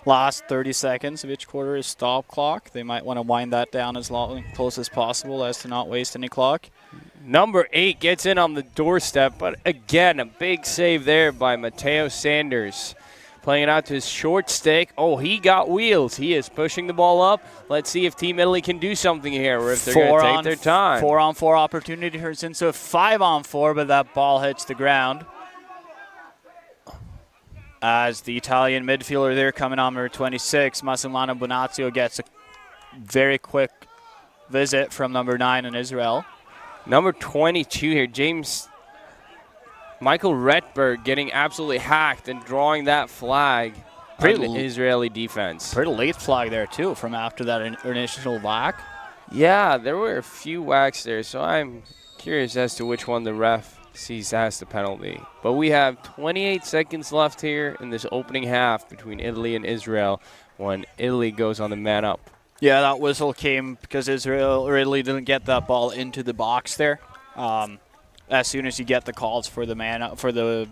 Last 30 seconds of each quarter is stop clock. They might want to wind that down as close as possible as to not waste any clock. Number 8 gets in on the doorstep, but again, a big save there by Mateo Sanders. playing it out to his short stick. Oh, he got wheels. He is pushing the ball up. Let's see if Team Italy can do something here, or if they're going to take their time. 4-on-4 opportunity turns into a 5-on-4, but that ball hits the ground. As the Italian midfielder there coming on number 26, Massimiliano Bonazio, gets a very quick visit from number 9 in Israel. Number 22 here, Michael Retberg, getting absolutely hacked and drawing that flag on the Israeli defense. Pretty late flag there, too, from after that initial whack. Yeah, there were a few whacks there, so I'm curious as to which one the ref sees as the penalty. But we have 28 seconds left here in this opening half between Italy and Israel when Italy goes on the man up. Yeah, that whistle came because Italy didn't get that ball into the box there. As soon as you get the calls for the man up, or the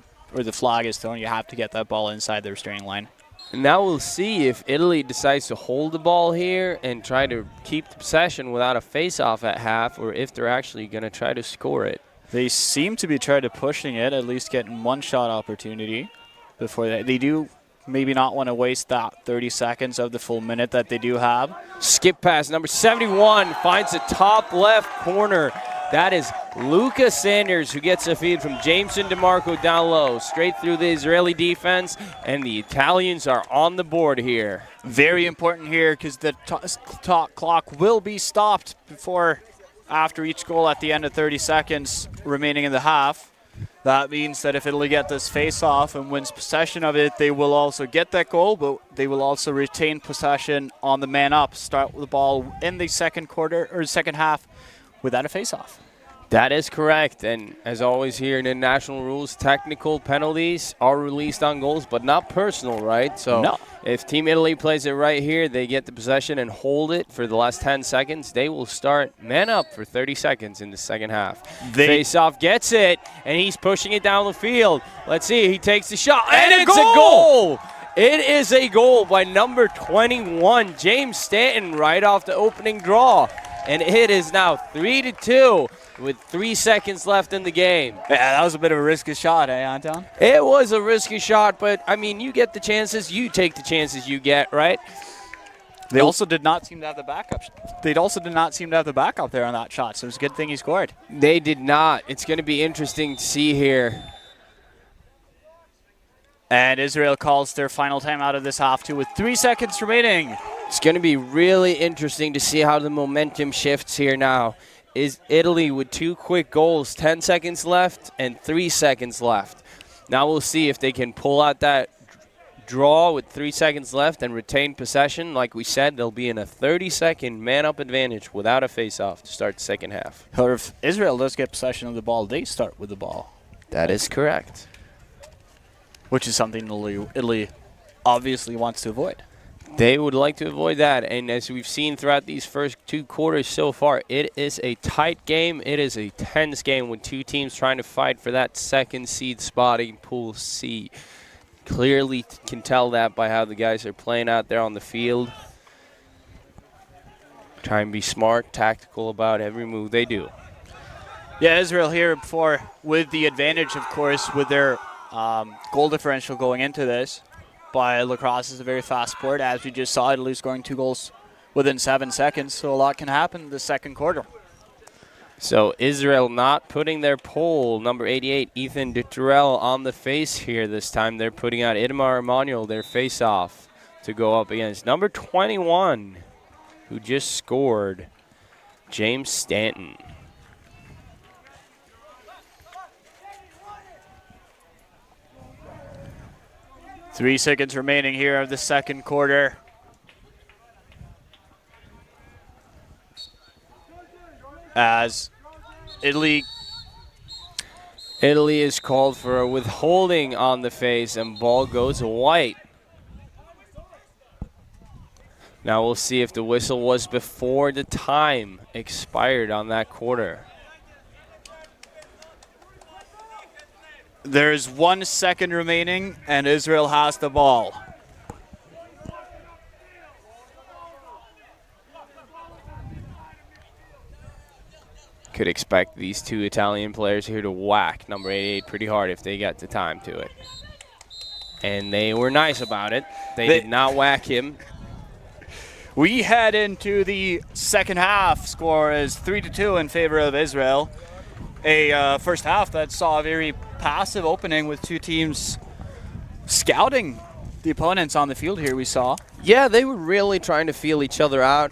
flag is thrown, you have to get that ball inside the restraining line. And now we'll see if Italy decides to hold the ball here and try to keep the possession without a face-off at half, or if they're actually going to try to score it. They seem to be trying to pushing it, at least getting one shot opportunity before they do maybe not want to waste that 30 seconds of the full minute that they do have. Skip pass, number 71 finds the top left corner. That is Lucas Sanders, who gets a feed from Jameson DeMarco down low, straight through the Israeli defense, and the Italians are on the board here. Very important here because the clock will be stopped after each goal at the end of 30 seconds remaining in the half. That means that if Italy get this face-off and wins possession of it, they will also get that goal, but they will also retain possession on the man-up, start with the ball in the second half without a face-off. That is correct, and as always here in international rules, technical penalties are released on goals, but not personal, right? So if Team Italy plays it right here, they get the possession and hold it for the last 10 seconds, they will start man up for 30 seconds in the second half. Face-off gets it, and he's pushing it down the field. Let's see, he takes the shot, and it's a goal! It is a goal by number 21, James Stanton, right off the opening draw. And it is now 3-2 with 3 seconds left in the game. Yeah, that was a bit of a risky shot, Anton? It was a risky shot, but, I mean, you get the chances, you take the chances you get, right? They also did not seem to have the backup. There on that shot, so it's a good thing he scored. They did not. It's going to be interesting to see here. And Israel calls their final time out of this half, too, with 3 seconds remaining. It's going to be really interesting to see how the momentum shifts here now. Is Italy with 2 quick goals, 10 seconds left and 3 seconds left. Now we'll see if they can pull out that draw with 3 seconds left and retain possession. Like we said, they'll be in a 30-second man-up advantage without a face-off to start the second half. Or if Israel does get possession of the ball, they start with the ball. That is correct. Which is something Italy obviously wants to avoid. They would like to avoid that, and as we've seen throughout these first 2 quarters so far, it is a tight game. It is a tense game with 2 teams trying to fight for that second seed spot in Pool C. Clearly can tell that by how the guys are playing out there on the field. Try and be smart, tactical about every move they do. Yeah, Israel here before with the advantage, of course, with their goal differential going into this. But lacrosse is a very fast sport. As we just saw, Italy scoring 2 goals within 7 seconds, so a lot can happen in the second quarter. So Israel not putting their pole, number 88, Ethan Duturel, on the face here this time. They're putting out Itamar Emanuel, their face-off, to go up against number 21, who just scored, James Stanton. Three seconds remaining here of the second quarter. As Italy is called for a withholding on the face, and ball goes white. Now we'll see if the whistle was before the time expired on that quarter. There's 1 second remaining, and Israel has the ball. Could expect these 2 Italian players here to whack number 88 pretty hard if they get the time to it. and they were nice about it. They did not whack him. We head into the second half. Score is 3-2 in favor of Israel. A first half that saw a very passive opening with two teams scouting the opponents on the field here, we saw. Yeah, they were really trying to feel each other out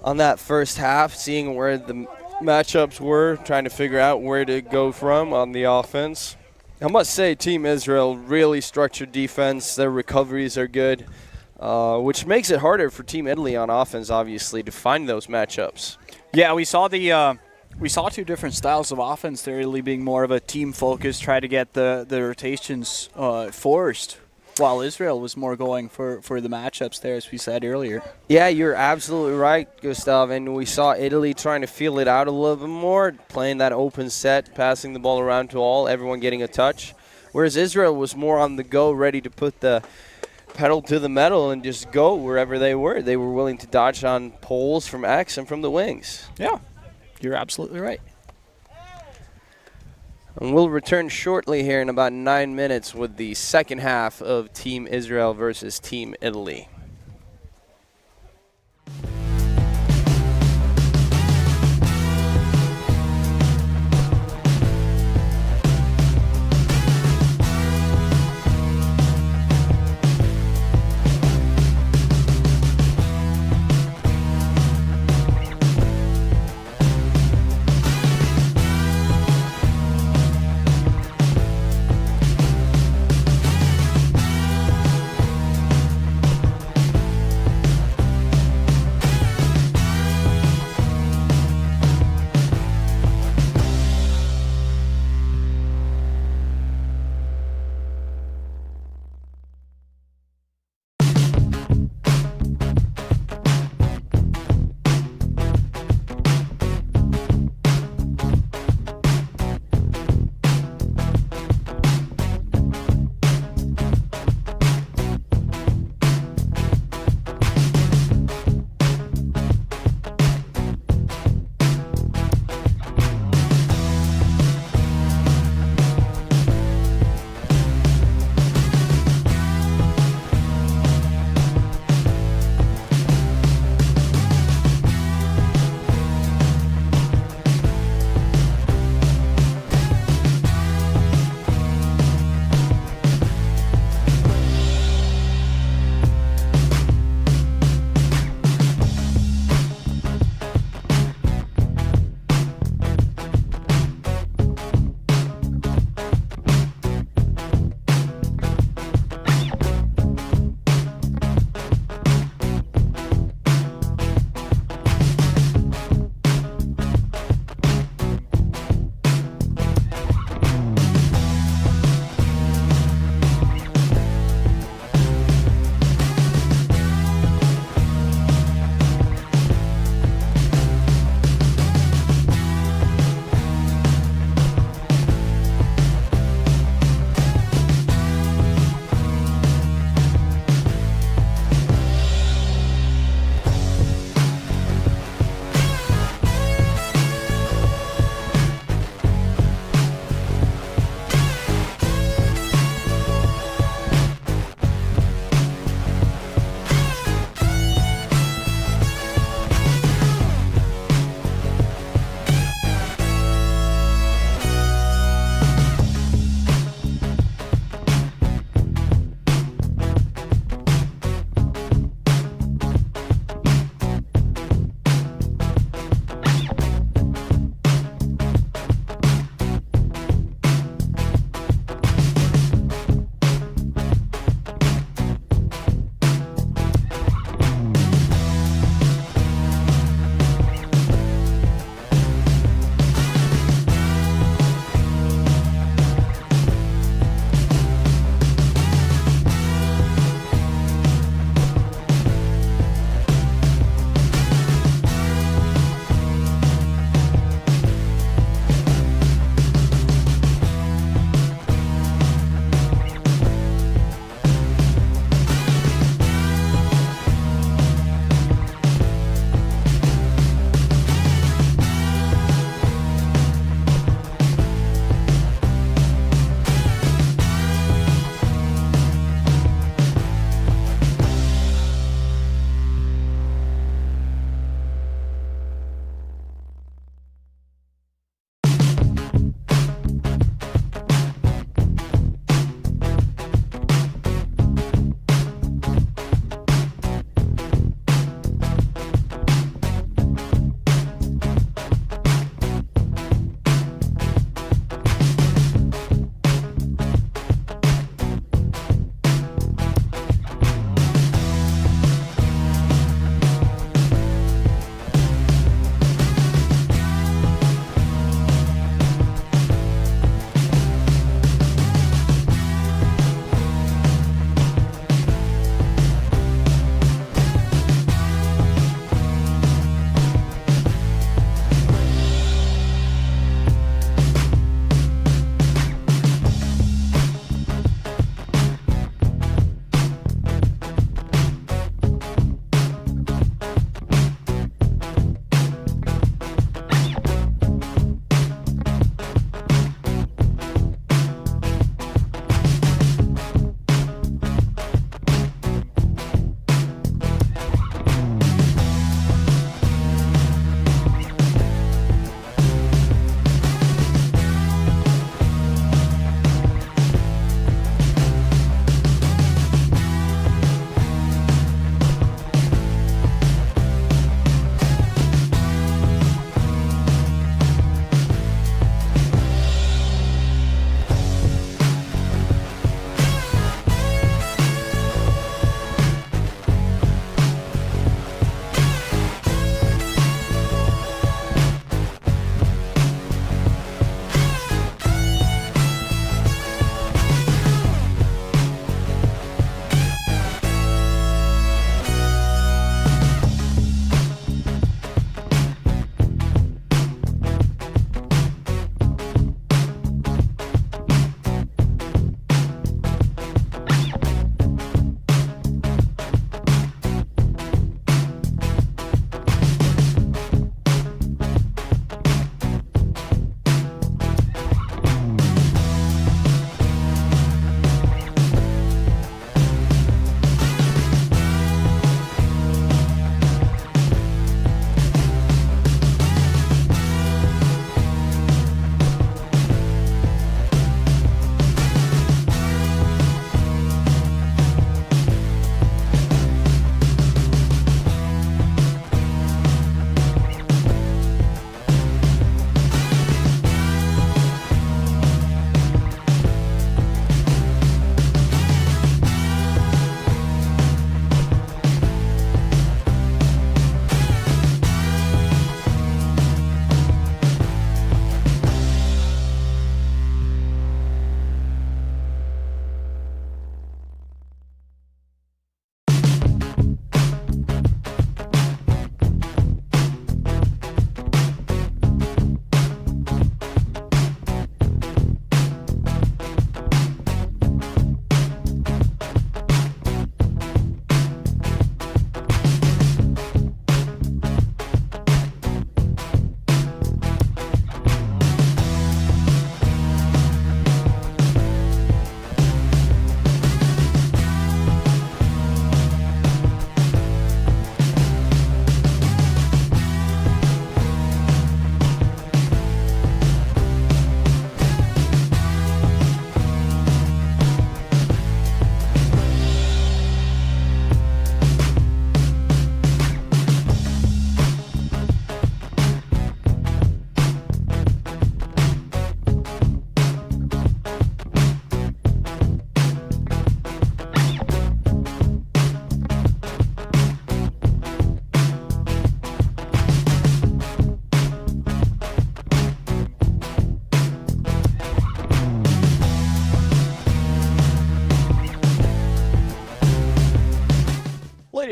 on that first half, seeing where the matchups were, trying to figure out where to go from on the offense. I must say, Team Israel really structured defense. Their recoveries are good, which makes it harder for Team Italy on offense, obviously, to find those matchups. Yeah, we saw two different styles of offense there, Italy being more of a team focus, try to get the rotations forced, while Israel was more going for the matchups there, as we said earlier. Yeah, you're absolutely right, Gustav. And we saw Italy trying to feel it out a little bit more, playing that open set, passing the ball around to all, everyone getting a touch. Whereas Israel was more on the go, ready to put the pedal to the metal and just go wherever they were. They were willing to dodge on poles from X and from the wings. Yeah, you're absolutely right. And we'll return shortly here in about 9 minutes with the second half of Team Israel versus Team Italy.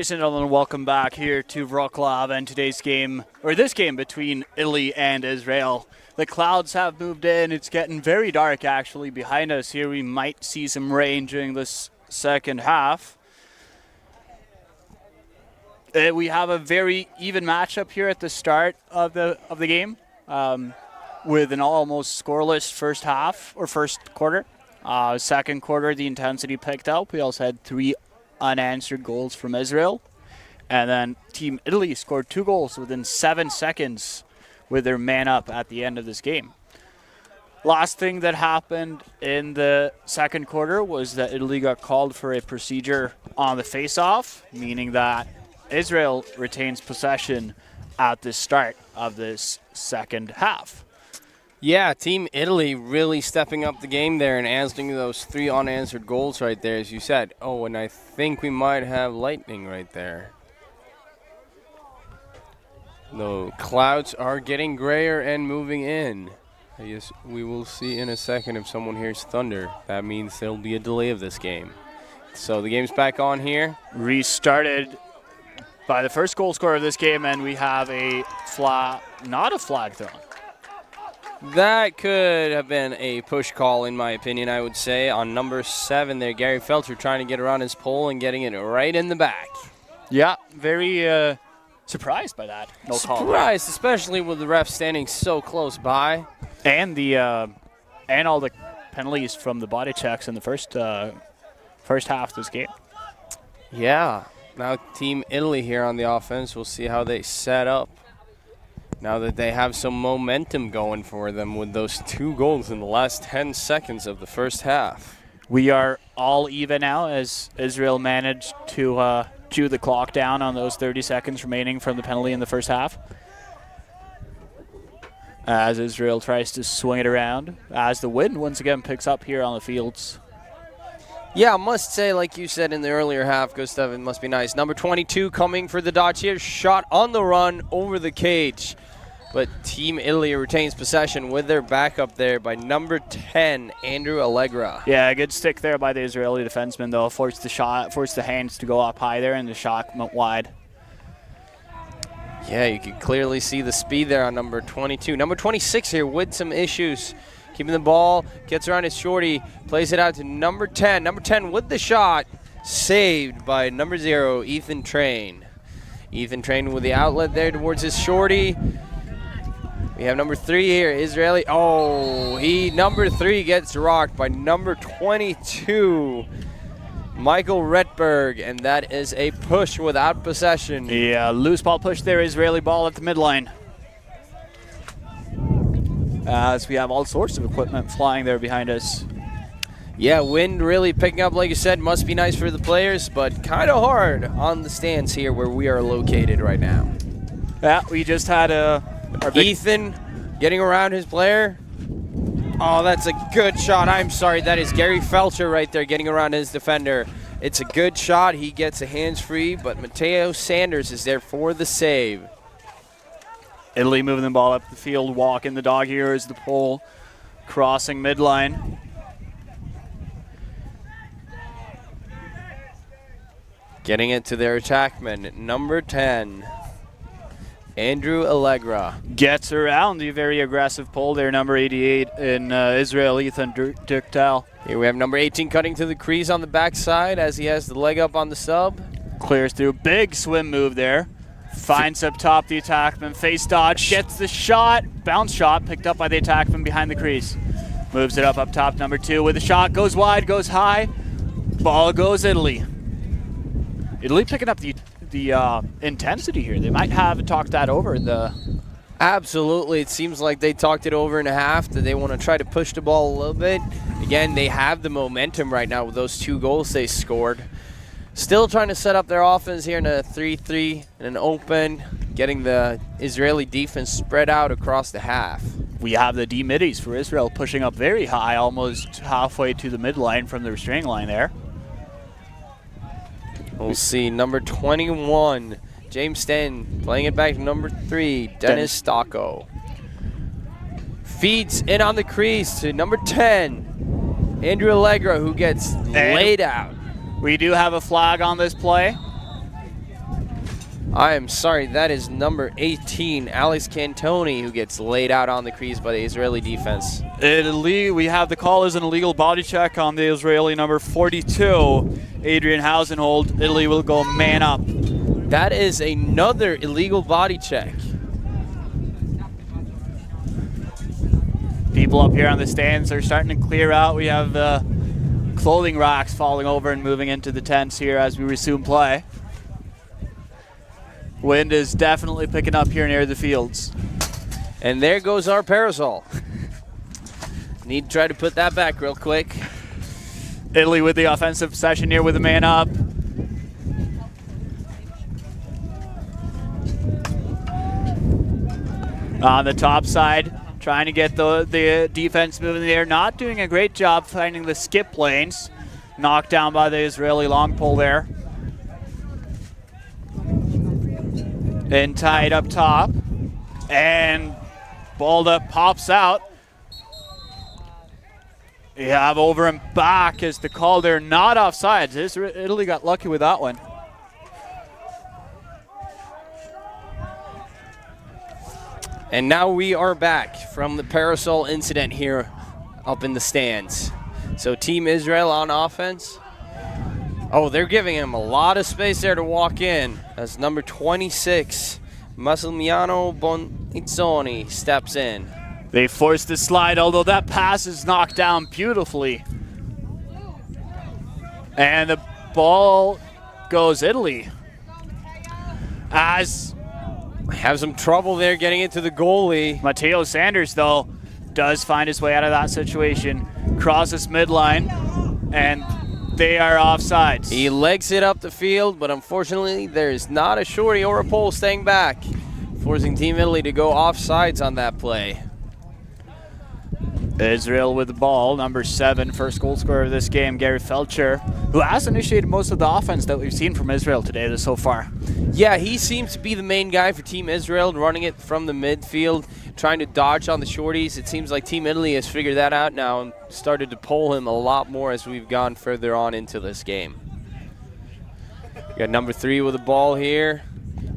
Ladies and gentlemen, welcome back here to Wroclaw and today's game, or this game between Italy and Israel. The clouds have moved in. It's getting very dark actually behind us here. We might see some rain during this second half. We have a very even matchup here at the start of the game, with an almost scoreless first half or first quarter. Second quarter, the intensity picked up. We also had 3 unanswered goals from Israel, and then Team Italy scored 2 goals within 7 seconds with their man up at the end of this game. Last thing that happened in the second quarter was that Italy got called for a procedure on the face-off, meaning that Israel retains possession at the start of this second half. Yeah, Team Italy really stepping up the game there and answering those 3 unanswered goals right there, as you said. Oh, and I think we might have lightning right there. The clouds are getting grayer and moving in. I guess we will see in a second if someone hears thunder. That means there'll be a delay of this game. So the game's back on here. Restarted by the first goal scorer of this game, and we have a not a flag thrown. That could have been a push call, in my opinion, I would say, on number 7 there. Gary Felcher trying to get around his pole and getting it right in the back. Yeah, very surprised by that. No call. Surprised, especially with the ref standing so close by. And and all the penalties from the body checks in the first half of this game. Yeah. Now Team Italy here on the offense. We'll see how they set up now that they have some momentum going for them with those 2 goals in the last 10 seconds of the first half. We are all even now as Israel managed to chew the clock down on those 30 seconds remaining from the penalty in the first half. As Israel tries to swing it around, as the wind once again picks up here on the fields. Yeah, I must say, like you said in the earlier half, Gustav, it must be nice. Number 22 coming for the Dutch here. Shot on the run over the cage. But Team Italy retains possession with their backup there by number 10, Andrew Allegra. Yeah, a good stick there by the Israeli defenseman, though. Forced the hands to go up high there, and the shot went wide. Yeah, you can clearly see the speed there on number 22. Number 26 here with some issues. Keeping the ball, gets around his shorty, plays it out to number 10. Number 10 with the shot, saved by number 0, Ethan Train. Ethan Train with the outlet there towards his shorty. We have number 3 here, Israeli. Oh, number 3 gets rocked by number 22, Michael Retberg, and that is a push without possession. Yeah, loose ball push there, Israeli ball at the midline. As we have all sorts of equipment flying there behind us. Yeah, wind really picking up, like you said. Must be nice for the players, but kind of hard on the stands here where we are located right now. Yeah, we just had Ethan getting around his player. Oh, that's a good shot. I'm sorry, that is Gary Felcher right there getting around his defender. It's a good shot. He gets a hands free, but Mateo Sanders is there for the save. Italy moving the ball up the field, walking the dog here is the pole, crossing midline. Getting it to their attackman, number 10, Andrew Allegra. Gets around the very aggressive pole there, number 88 in Israel, Ethan Duktal. Here we have number 18 cutting to the crease on the backside as he has the leg up on the sub. Clears through, big swim move there. Finds up top the attackman, face dodge, gets the shot, bounce shot, picked up by the attackman behind the crease. Moves it up top, number 2 with a shot, goes wide, goes high. Ball goes Italy. Italy picking up the intensity here. They might have talked that over in the... Absolutely. It seems like they talked it over in a half, that they want to try to push the ball a little bit. Again, they have the momentum right now with those 2 goals they scored. Still trying to set up their offense here in a 3-3 and an open, getting the Israeli defense spread out across the half. We have the D-middies for Israel pushing up very high, almost halfway to the midline from the restraining line there. We'll see number 21, James Sten, playing it back to number 3, Dennis Stocco. Feeds in on the crease to number 10, Andrew Allegra, who gets laid out. We do have a flag on this play. I am sorry, that is number 18, Alex Cantoni, who gets laid out on the crease by the Israeli defense. We have the call as an illegal body check on the Israeli number 42, Adrian Hausenhold. Italy will go man up. That is another illegal body check. People up here on the stands are starting to clear out. We have clothing racks falling over and moving into the tents here as we resume play. Wind is definitely picking up here near the fields. And there goes our parasol. Need to try to put that back real quick. Italy with the offensive possession here with a man up. On the top side, trying to get the defense moving there. Not doing a great job finding the skip lanes. Knocked down by the Israeli long pole there. And tied up top. And Balda pops out. You have over and back as the call there, not offsides. Italy got lucky with that one. And now we are back from the parasol incident here up in the stands. So Team Israel on offense. Oh, they're giving him a lot of space there to walk in as number 26, Massimiliano Bonizzoni, steps in. They forced the slide, although that pass is knocked down beautifully. And the ball goes Italy. As have some trouble there getting it to the goalie. Matteo Sanders, though, does find his way out of that situation. Crosses midline, and they are offsides. He legs it up the field, but unfortunately there's not a shorty or a pole staying back, forcing Team Italy to go offsides on that play. Israel with the ball, number 7, first goal scorer of this game, Gary Felcher, who has initiated most of the offense that we've seen from Israel today so far. Yeah, he seems to be the main guy for Team Israel, running it from the midfield, trying to dodge on the shorties. It seems like Team Italy has figured that out now and started to pull him a lot more as we've gone further on into this game. We got number 3 with the ball here,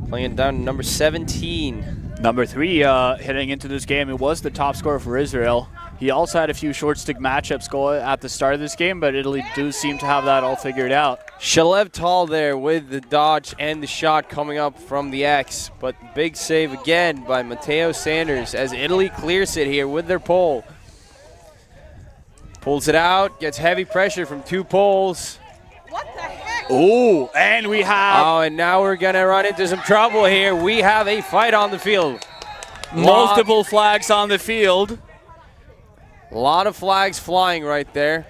playing down to number 17. Number 3 heading into this game, it was the top scorer for Israel. He also had a few short stick matchups go at the start of this game, but Italy do seem to have that all figured out. Shalev Tal there with the dodge and the shot coming up from the X, but big save again by Matteo Sanders as Italy clears it here with their pole. Pulls it out, gets heavy pressure from 2 poles. What the heck? Oh, and we have... Oh, and now we're going to run into some trouble here. We have a fight on the field. Multiple flags on the field. A lot of flags flying right there.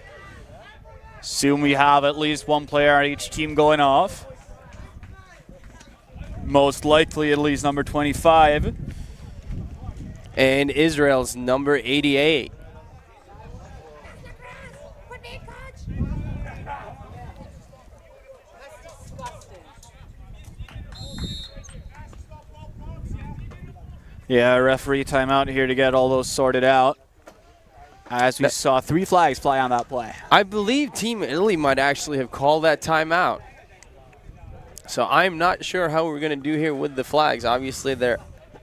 Soon we have at least one player on each team going off. Most likely Italy's number 25. And Israel's number 88. Yeah, referee timeout here to get all those sorted out. As we saw 3 flags fly on that play. I believe Team Italy might actually have called that timeout. So I'm not sure how we're going to do here with the flags. Obviously, they're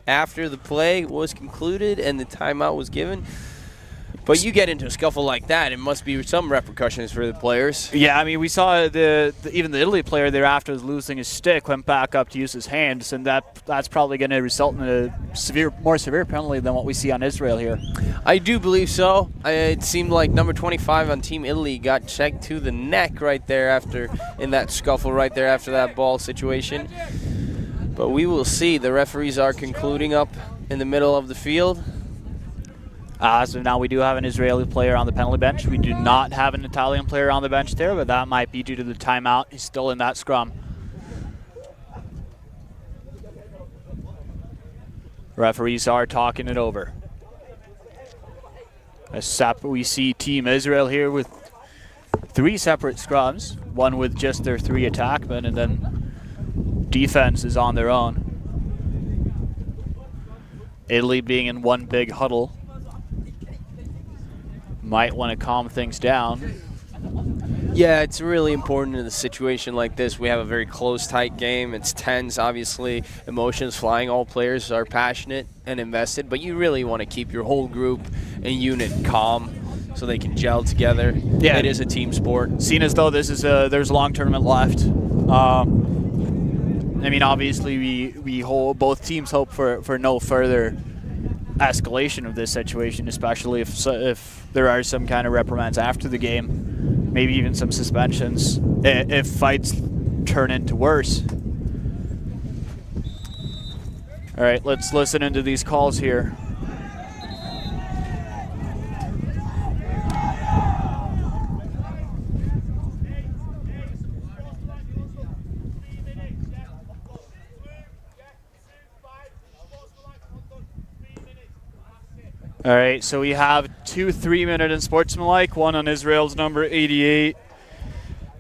after the play was concluded and the timeout was given. But you get into a scuffle like that, it must be some repercussions for the players. Yeah, I mean, we saw even the Italy player there after losing his stick went back up to use his hands, and that's probably going to result in a more severe penalty than what we see on Israel here. I do believe so. It seemed like number 25 on Team Italy got checked to the neck right there in that scuffle right there after that ball situation. But we will see. The referees are concluding up in the middle of the field. So now we do have an Israeli player on the penalty bench. We do not have an Italian player on the bench there, but that might be due to the timeout. He's still in that scrum. Referees are talking it over. We see Team Israel here with 3 separate scrums, one with just their 3 attackmen, and then defense is on their own. Italy being in one big huddle. Might want to calm things down. Yeah, it's really important in a situation like this. We have a very close, tight game. It's tense, obviously. Emotions flying. All players are passionate and invested, but you really want to keep your whole group and unit calm so they can gel together. Yeah. It is a team sport. Seen as though this is there's a long tournament left. I mean, obviously, we both teams hope for no further escalation of this situation, especially if there are some kind of reprimands after the game, maybe even some suspensions if fights turn into worse. All right, let's listen into these calls here. All right, so we have 2 3-minute unsportsmanlike, one on Israel's number 88,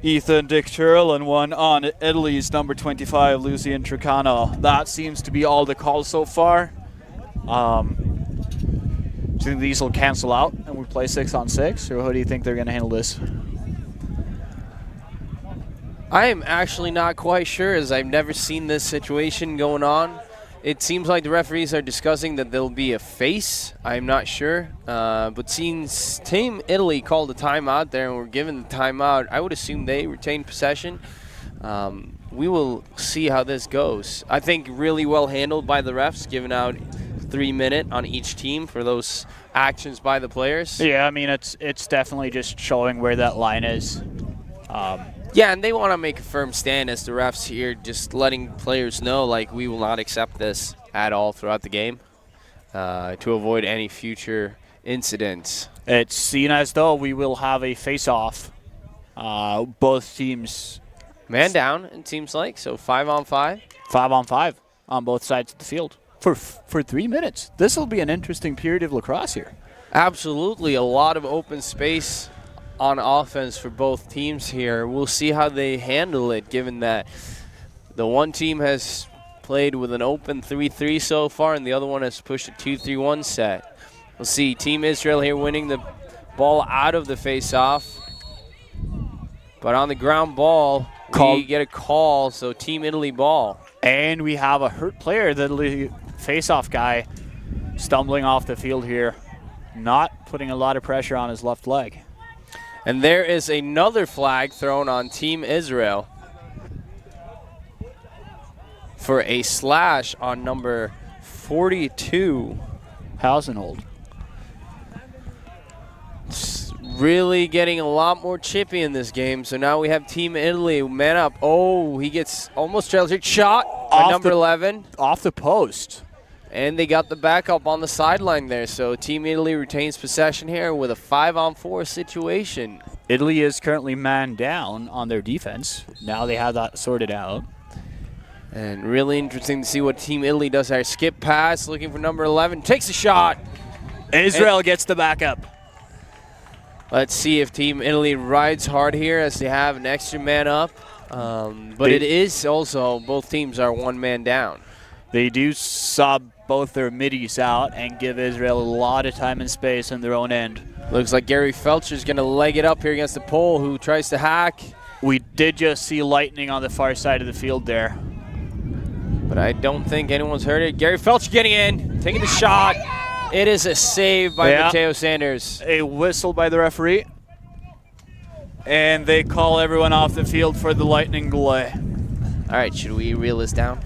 Ethan Dicturl, and one on Italy's number 25, Lucian Tricano. That seems to be all the calls so far. Do you think these will cancel out and we play 6-on-6, or how do you think they're going to handle this? I am actually not quite sure, as I've never seen this situation going on. It seems like the referees are discussing that there'll be a face. I'm not sure. But since Team Italy called a timeout there and were given the timeout, I would assume they retain possession. We will see how this goes. I think really well handled by the refs, giving out 3 minutes on each team for those actions by the players. Yeah, I mean, it's definitely just showing where that line is. Yeah, and they want to make a firm stand as the refs here, just letting players know, like, we will not accept this at all throughout the game to avoid any future incidents. It's seen as though we will have a face-off. Both teams... Man down, it seems like, so 5-on-5. 5-on-5 on both sides of the field for 3 minutes. This will be an interesting period of lacrosse here. Absolutely, a lot of open space on offense for both teams here. We'll see how they handle it, given that the one team has played with an open 3-3 so far, and the other one has pushed a 2-3-1 set. We'll see Team Israel here winning the ball out of the face-off. But on the ground ball, we get a call, so Team Italy ball. And we have a hurt player, the face-off guy, stumbling off the field here, not putting a lot of pressure on his left leg. And there is another flag thrown on Team Israel for a slash on number 42. Hausenhold. It's really getting a lot more chippy in this game. So now we have Team Italy man up. Oh, he gets almost trailed. Shot by number 11. Off the post. And they got the backup on the sideline there. So Team Italy retains possession here with a 5-on-4 situation. Italy is currently man down on their defense. Now they have that sorted out. And really interesting to see what Team Italy does there. Skip pass, looking for number 11. Takes a shot. Israel gets the backup. Let's see if Team Italy rides hard here as they have an extra man up. But it is also, both teams are one man down. They do sub both their middies out and give Israel a lot of time and space on their own end. Looks like Gary Felcher's going to leg it up here against the pole, who tries to hack. We did just see lightning on the far side of the field there. But I don't think anyone's heard it. Gary Felcher getting in, taking the shot. It is a save by Mateo Sanders. A whistle by the referee. And they call everyone off the field for the lightning delay. All right, should we reel this down?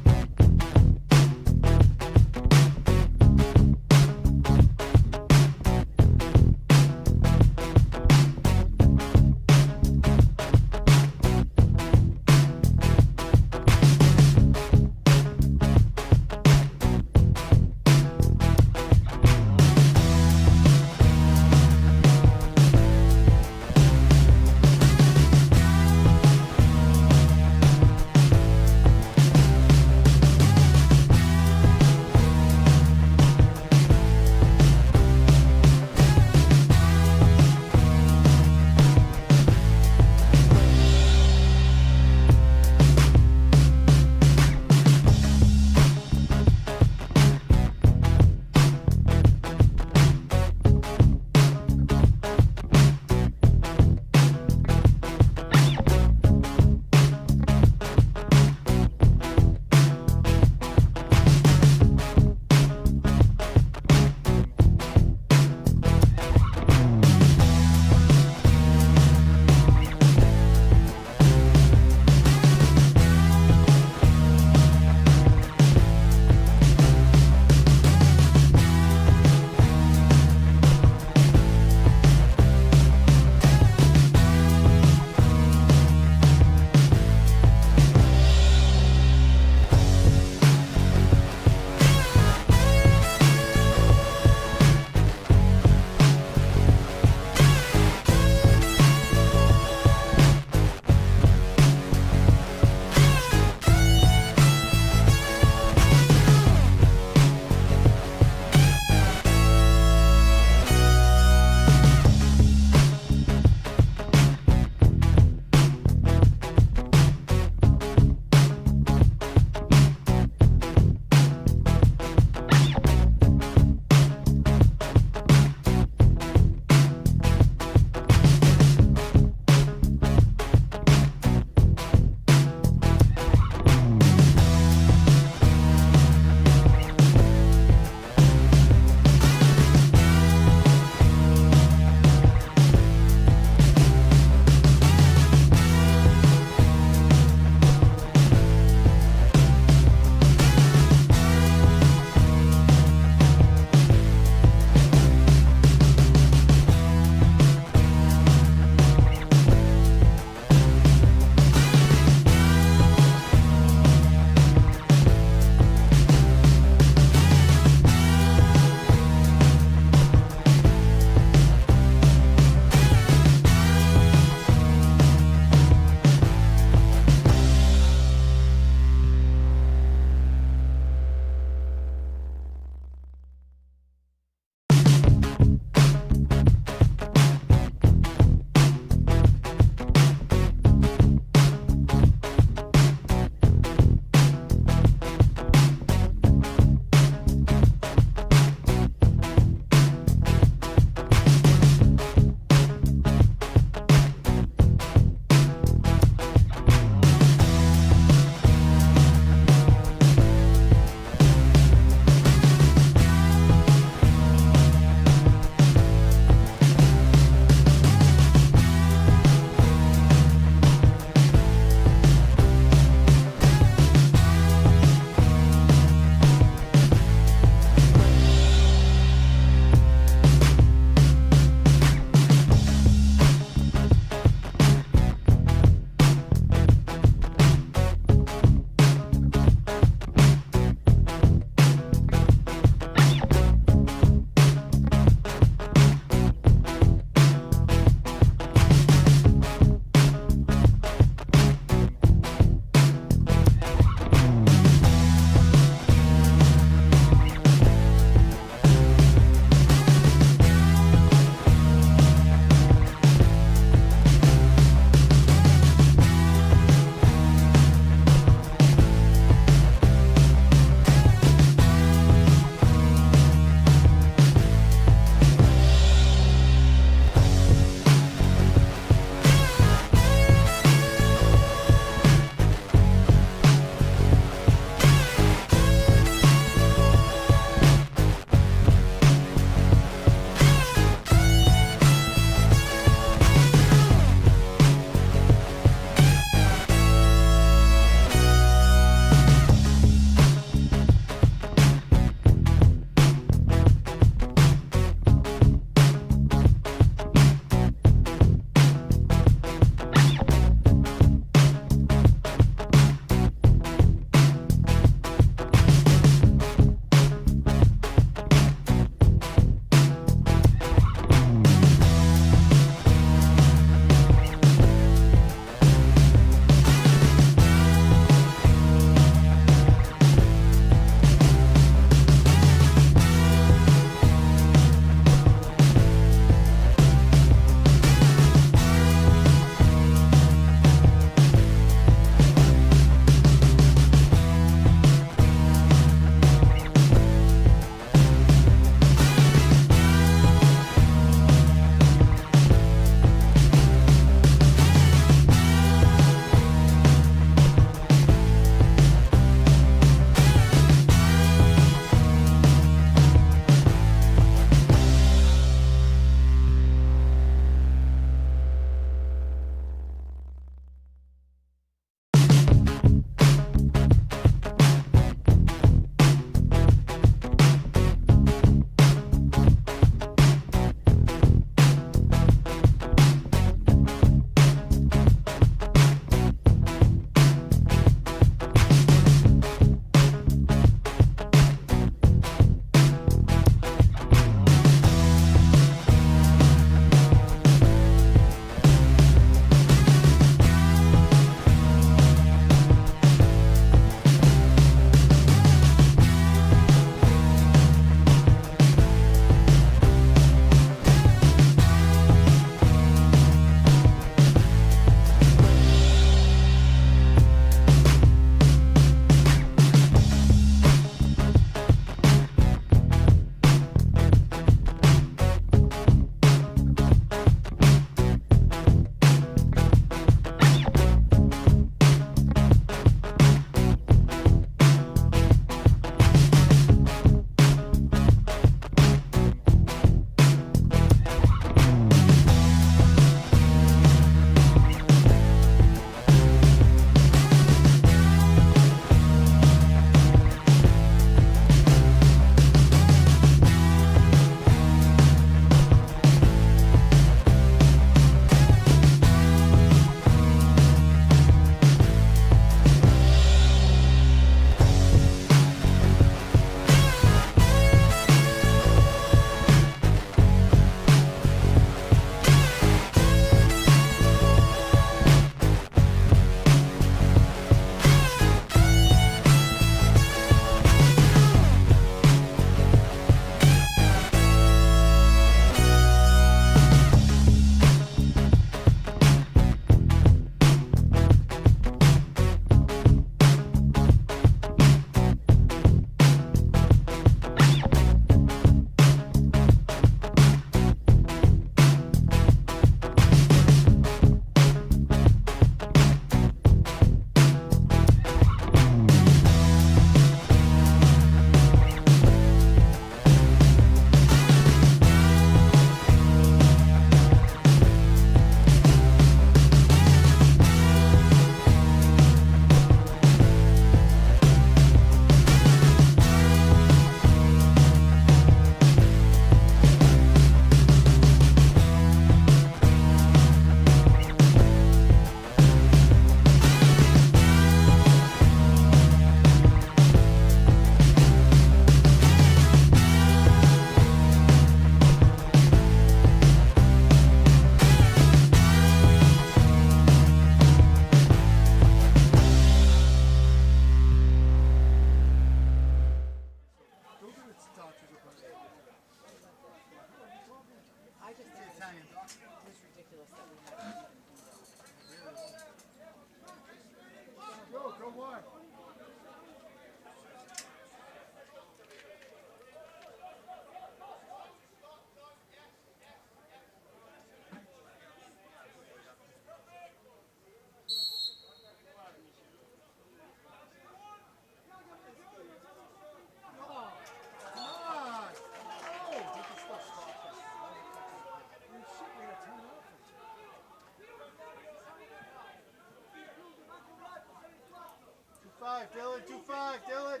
Dylan, 2-5, Dylan.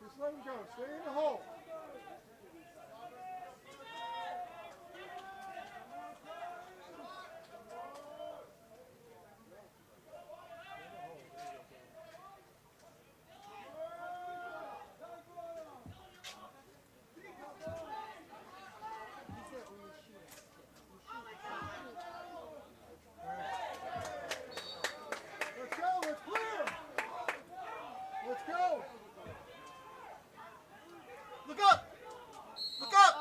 Just let him go. Stay in the hole. Let's go. Let's clear. Let's go. Look up. Look up.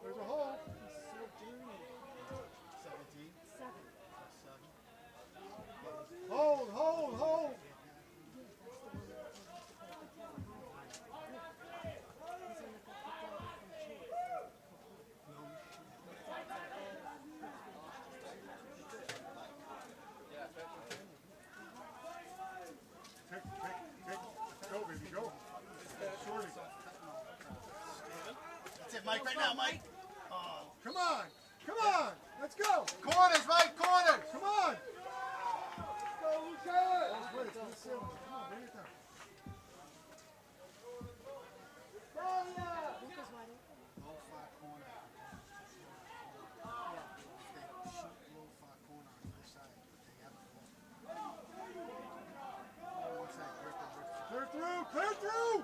There's a hole. 17. 7. Hold, hold, hold. Go, baby, go. Shorty. That's it, Mike, right now, Mike. Oh. Come on. Come on. Let's go. Corners, Mike, corners. Come on. Go, Luca. Come on, bring it down. Luca's wide open. Low far corner. They shoot low far corner on the side, but they have it. Clear through! Clear through!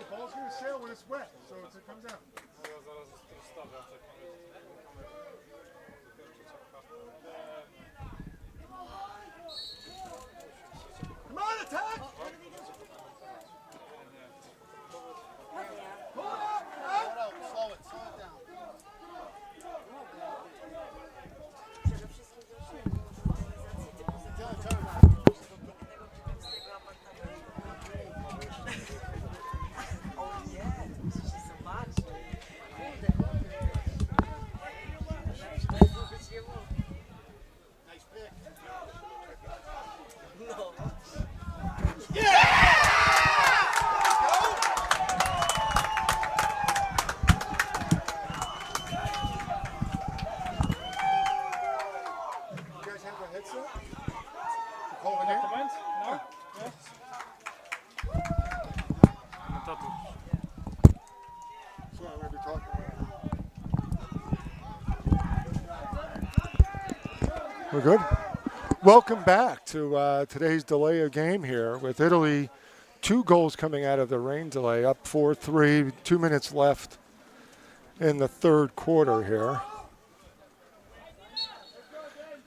Ball's going to sail when it's wet, so it comes out. Come on, attack! Pull it out! Slow it down. We're good. Welcome back to today's delay of game here with Italy. 2 goals coming out of the rain delay, up 4-3, 2 minutes left in the third quarter here.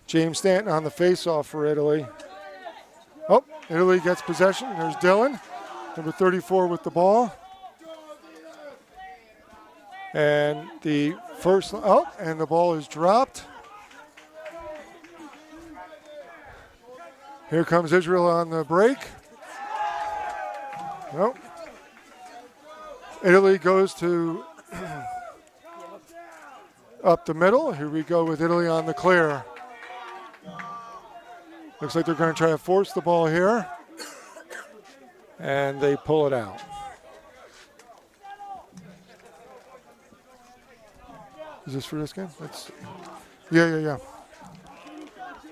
James Stanton on the faceoff for Italy. Oh, Italy gets possession. There's Dylan, number 34 with the ball. And the first, and the ball is dropped. Here comes Israel on the break. Nope. Italy goes to up the middle. Here we go with Italy on the clear. Looks like they're going to try to force the ball here. And they pull it out. Is this for this game? Yeah.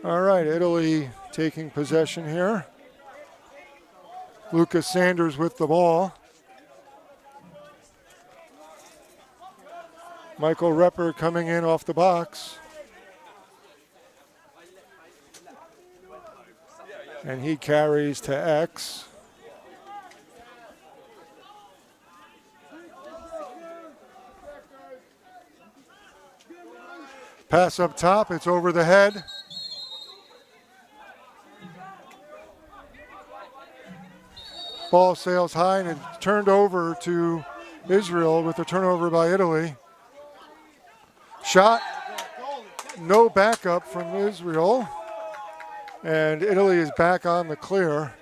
All right, Italy taking possession here. Lucas Sanders with the ball. Michael Repper coming in off the box. And he carries to X. Pass up top, it's over the head. Ball sails high and it's turned over to Israel with a turnover by Italy. Shot, no backup from Israel. And Italy is back on the clear.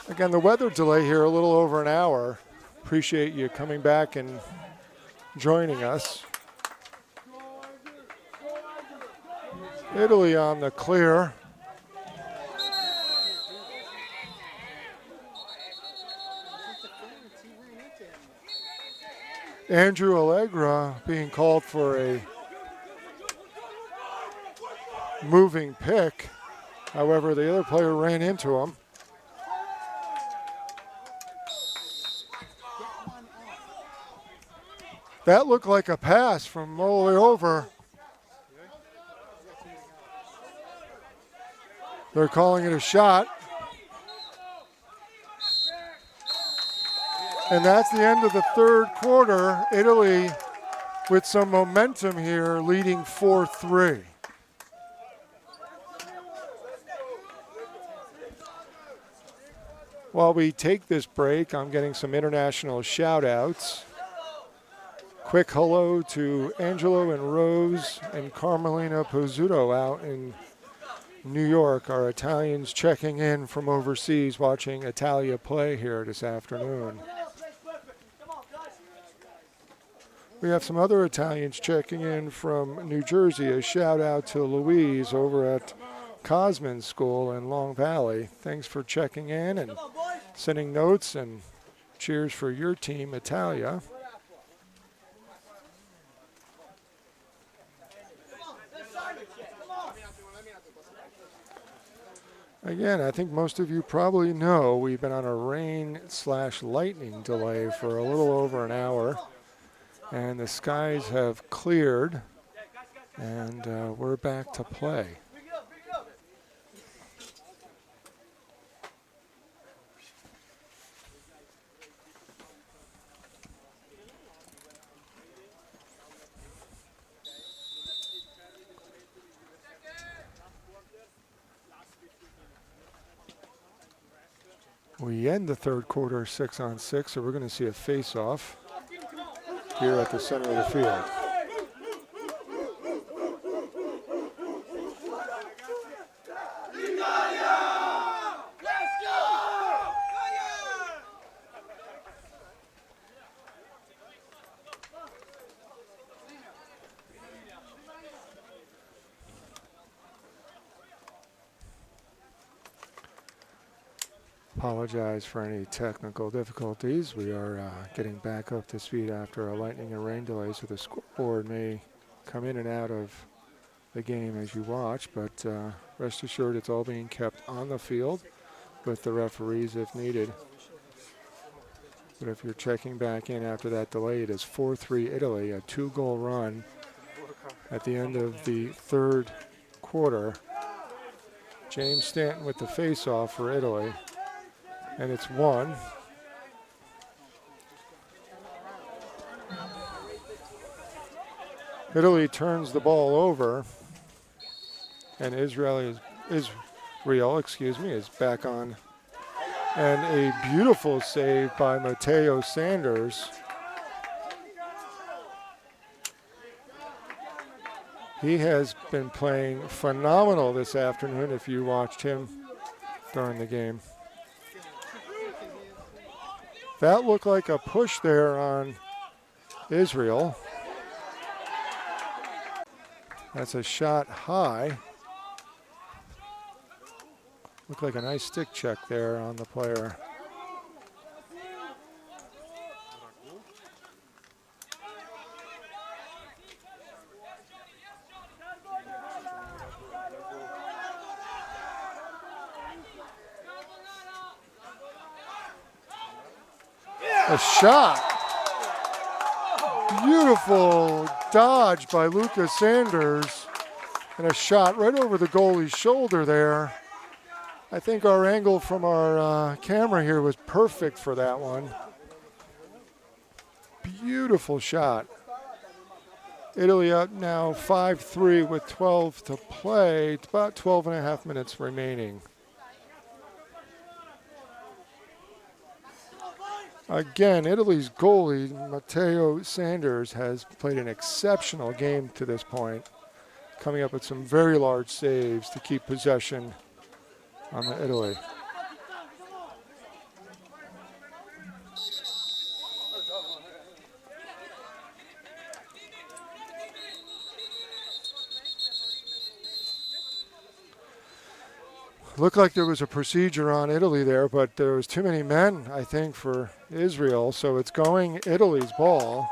Again, the weather delay here, a little over an hour. Appreciate you coming back and joining us. Italy on the clear. Andrew Allegra being called for a moving pick. However, the other player ran into him. That looked like a pass from all the way over. They're calling it a shot. And that's the end of the third quarter. Italy with some momentum here, leading 4-3. While we take this break, I'm getting some international shout outs. Quick hello to Angelo and Rose and Carmelina Pozzuto out in New York, our Italians checking in from overseas, watching Italia play here this afternoon. We have some other Italians checking in from New Jersey. A shout out to Louise over at Cosman School in Long Valley. Thanks for checking in and sending notes, and cheers for your team, Italia. Again, I think most of you probably know we've been on a rain/lightning delay for a little over an hour, and the skies have cleared, and we're back to play. We end the third quarter 6-on-6, so we're going to see a face-off here at the center of the field. Apologize for any technical difficulties. We are getting back up to speed after a lightning and rain delay, so the scoreboard may come in and out of the game as you watch, but rest assured it's all being kept on the field with the referees if needed. But if you're checking back in after that delay, it is 4-3 Italy, a 2-goal run at the end of the third quarter. James Stanton with the face-off for Italy. And it's 1. Italy turns the ball over, and Israel is back on. And a beautiful save by Matteo Sanders. He has been playing phenomenal this afternoon if you watched him during the game. That looked like a push there on Israel. That's a shot high. Looked like a nice stick check there on the player. A shot. Beautiful dodge by Luca Sanders. And a shot right over the goalie's shoulder there. I think our angle from our camera here was perfect for that one. Beautiful shot. Italy up now 5-3 with 12 to play. It's about 12 and a half minutes remaining. Again, Italy's goalie, Matteo Sanders, has played an exceptional game to this point, coming up with some very large saves to keep possession on Italy. Looked like there was a procedure on Italy there, but there was too many men, I think, for Israel. So it's going Italy's ball.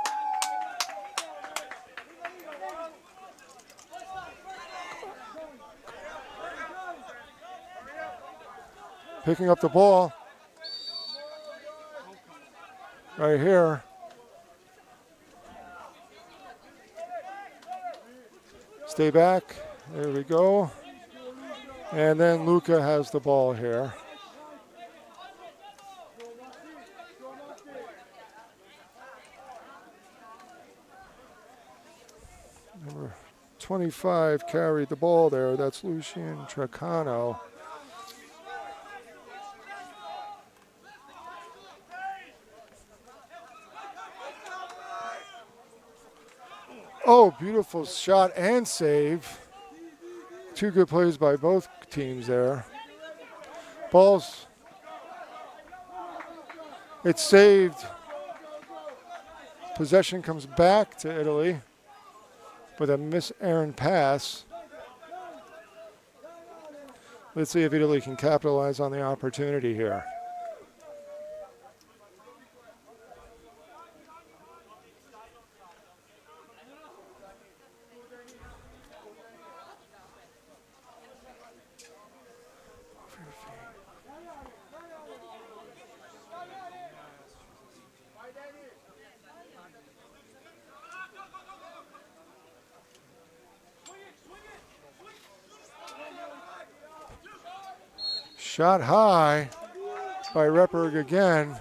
Picking up the ball. Right here. Stay back. There we go. And then Luca has the ball here. Number 25 carried the ball there. That's Lucian Tracano. Oh, beautiful shot and save. Two good plays by both teams there. Ball's, it's saved. Possession comes back to Italy with a miserrant pass. Let's see if Italy can capitalize on the opportunity here. Shot high by Repberg again.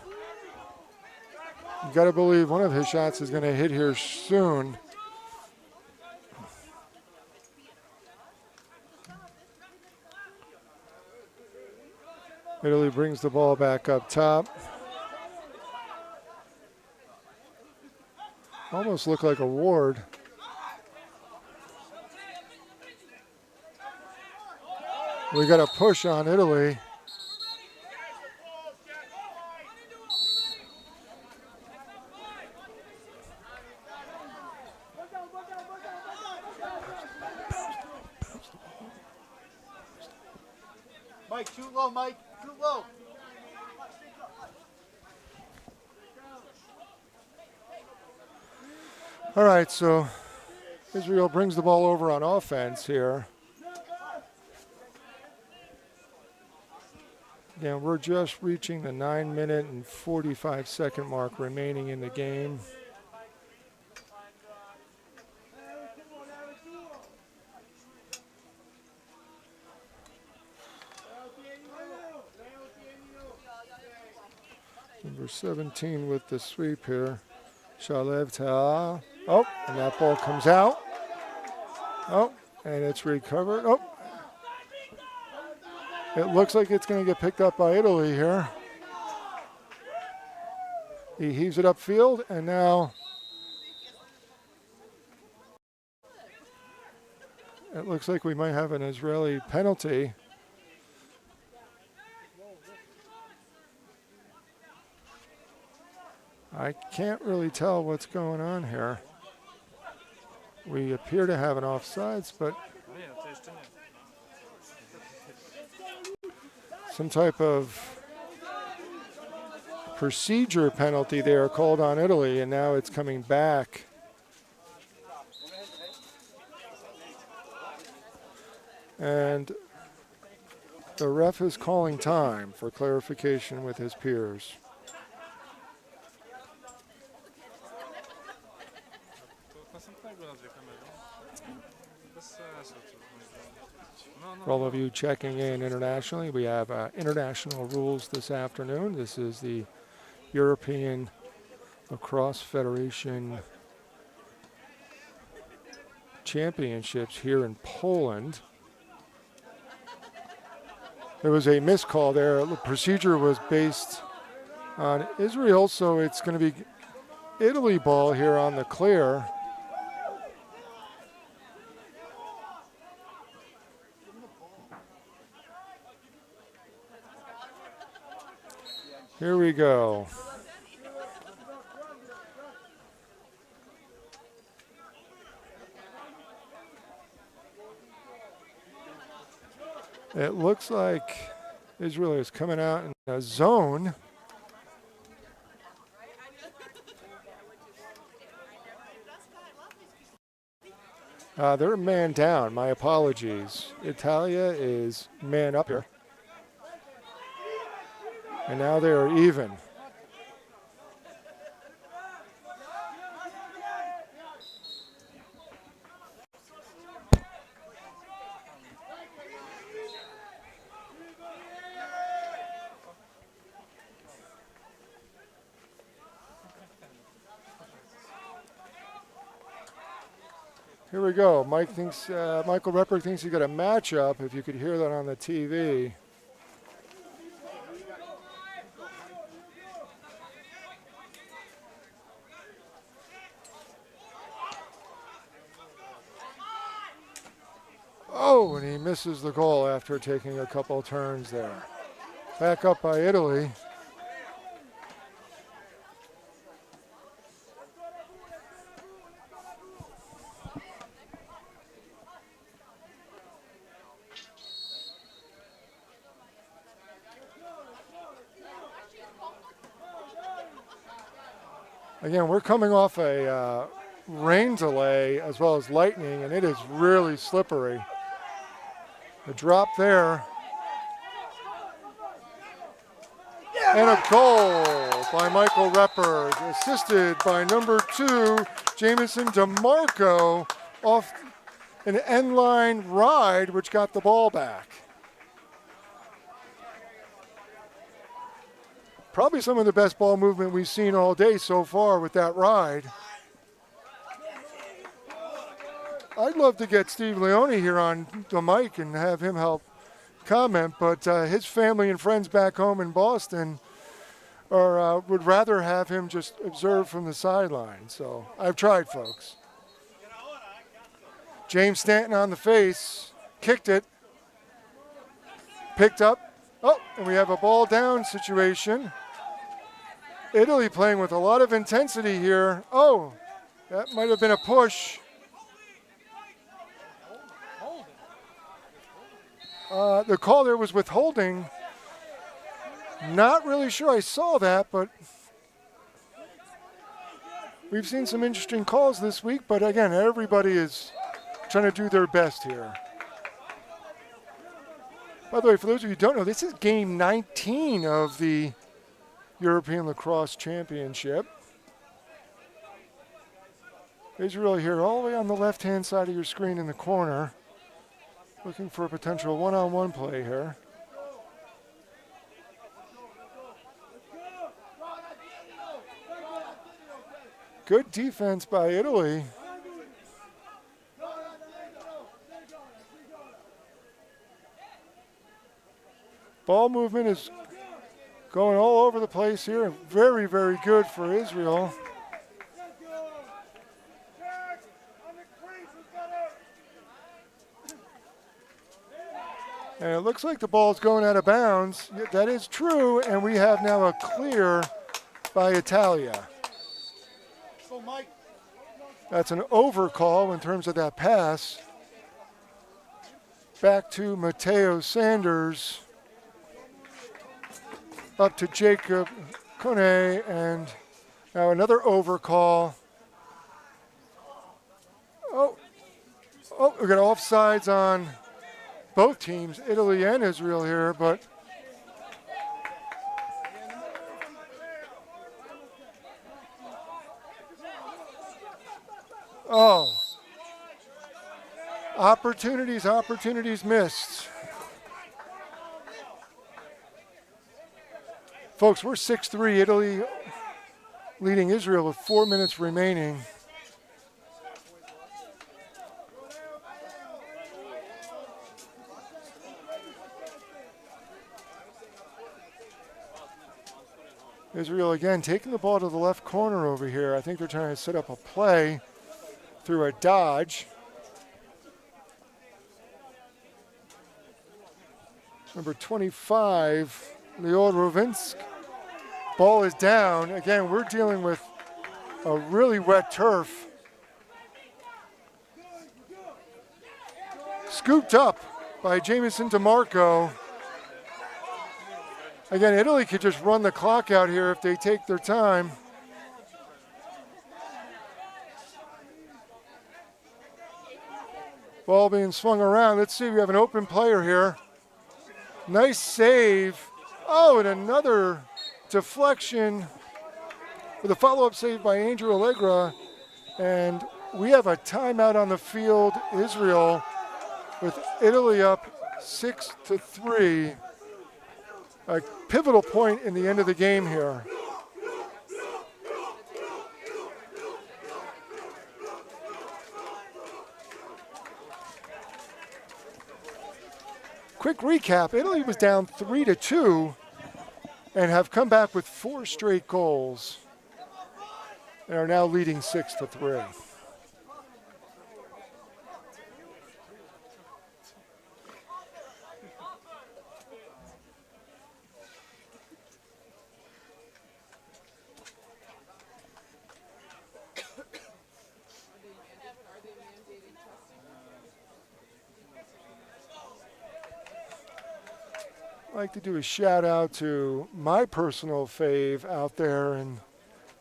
You got to believe one of his shots is going to hit here soon. Italy brings the ball back up top. Almost looked like a Ward. We got a push on Italy. Mike, shoot low, Mike. Shoot low. All right, so Israel brings the ball over on offense here. Again, we're just reaching the 9-minute and 45-second mark remaining in the game. Number 17 with the sweep here. Shalev Ta'a. Oh, and that ball comes out. Oh, and it's recovered. Oh. It looks like it's going to get picked up by Italy here. He heaves it upfield, and now it looks like we might have an Israeli penalty. I can't really tell what's going on here. We appear to have an offsides, but some type of procedure penalty there called on Italy, and now it's coming back. And the ref is calling time for clarification with his peers. For all of you checking in internationally, we have international rules this afternoon. This is the European Lacrosse Federation Championships here in Poland. There was a miscall there. The procedure was based on Israel, so it's going to be Italy ball here on the clear. Here we go. It looks like Israel is coming out in a zone. They're man down. My apologies. Italia is man up here. And now they are even. Here we go. Michael Repper thinks he got a matchup, if you could hear that on the TV. Oh, and he misses the goal after taking a couple turns there. Back up by Italy. Again, we're coming off a rain delay as well as lightning, and it is really slippery. The drop there. And a goal by Michael Repper, assisted by number 2, Jamison DeMarco, off an end line ride, which got the ball back. Probably some of the best ball movement we've seen all day so far with that ride. I'd love to get Steve Leone here on the mic and have him help comment, but his family and friends back home in Boston would rather have him just observe from the sideline. So I've tried, folks. James Stanton on the face, kicked it, picked up. Oh, and we have a ball down situation. Italy playing with a lot of intensity here. Oh, that might have been a push. The call there was withholding. Not really sure I saw that, but we've seen some interesting calls this week. But again, everybody is trying to do their best here. By the way, for those of you who don't know, this is game 19 of the European Lacrosse Championship. Israel here all the way on the left-hand side of your screen in the corner. Looking for a potential one-on-one play here. Good defense by Italy. Ball movement is going all over the place here. Very, very good for Israel. And it looks like the ball's going out of bounds. That is true, and we have now a clear by Italia. That's an overcall in terms of that pass. Back to Matteo Sanders. Up to Jacob Kone, and now another overcall. Oh, we got offsides on both teams, Italy and Israel here, but oh, Opportunities missed. Folks, we're 6-3, Italy leading Israel with 4 minutes remaining. Israel again taking the ball to the left corner over here. I think they're trying to set up a play through a dodge. Number 25, Leod Rovinsk. Ball is down. Again, we're dealing with a really wet turf. Scooped up by Jamison DeMarco. Again, Italy could just run the clock out here if they take their time. Ball being swung around. Let's see, we have an open player here. Nice save. Oh, and another deflection with a follow-up save by Andrew Allegra. And we have a timeout on the field, Israel, with Italy up 6-3. A pivotal point in the end of the game here. Quick recap, Italy was down 3-2 and have come back with 4 straight goals and are now leading 6-3. I'd like to do a shout out to my personal fave out there in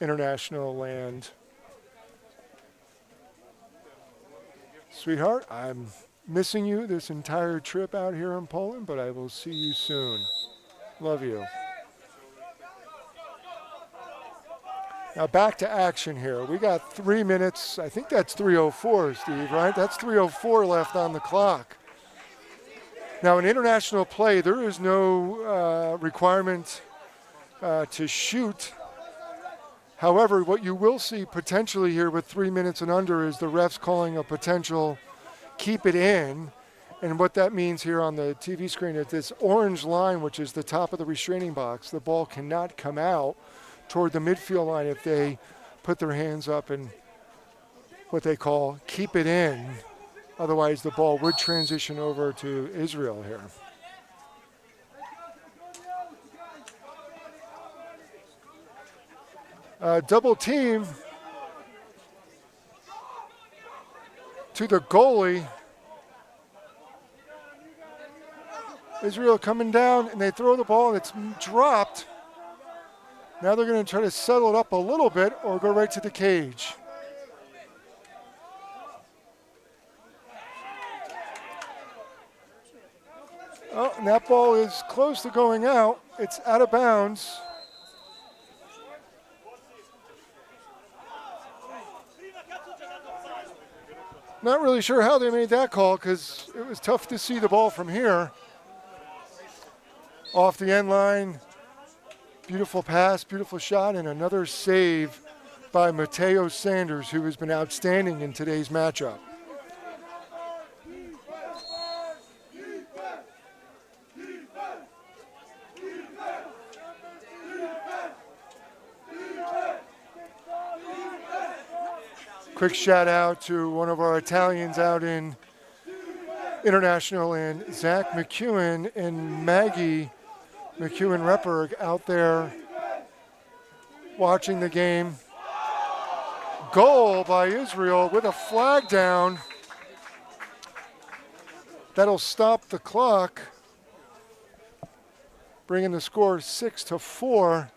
international land. Sweetheart, I'm missing you this entire trip out here in Poland, but I will see you soon. Love you. Now back to action here. We got 3 minutes. I think that's 3:04, Steve, right? That's 3:04 left on the clock. Now, in international play, there is no requirement to shoot. However, what you will see potentially here with 3 minutes and under is the refs calling a potential keep it in. And what that means here on the TV screen is this orange line, which is the top of the restraining box. The ball cannot come out toward the midfield line if they put their hands up and what they call keep it in. Otherwise, the ball would transition over to Israel here. Double team to the goalie. Israel coming down, and they throw the ball, and it's dropped. Now they're going to try to settle it up a little bit or go right to the cage. Oh, and that ball is close to going out. It's out of bounds. Not really sure how they made that call because it was tough to see the ball from here. Off the end line. Beautiful pass, beautiful shot, and another save by Mateo Sanders, who has been outstanding in today's matchup. Quick shout out to one of our Italians out in international and Zach McEwen and Maggie McEwen-Repberg out there watching the game. Goal by Israel with a flag down. That'll stop the clock, bringing the score 6-4.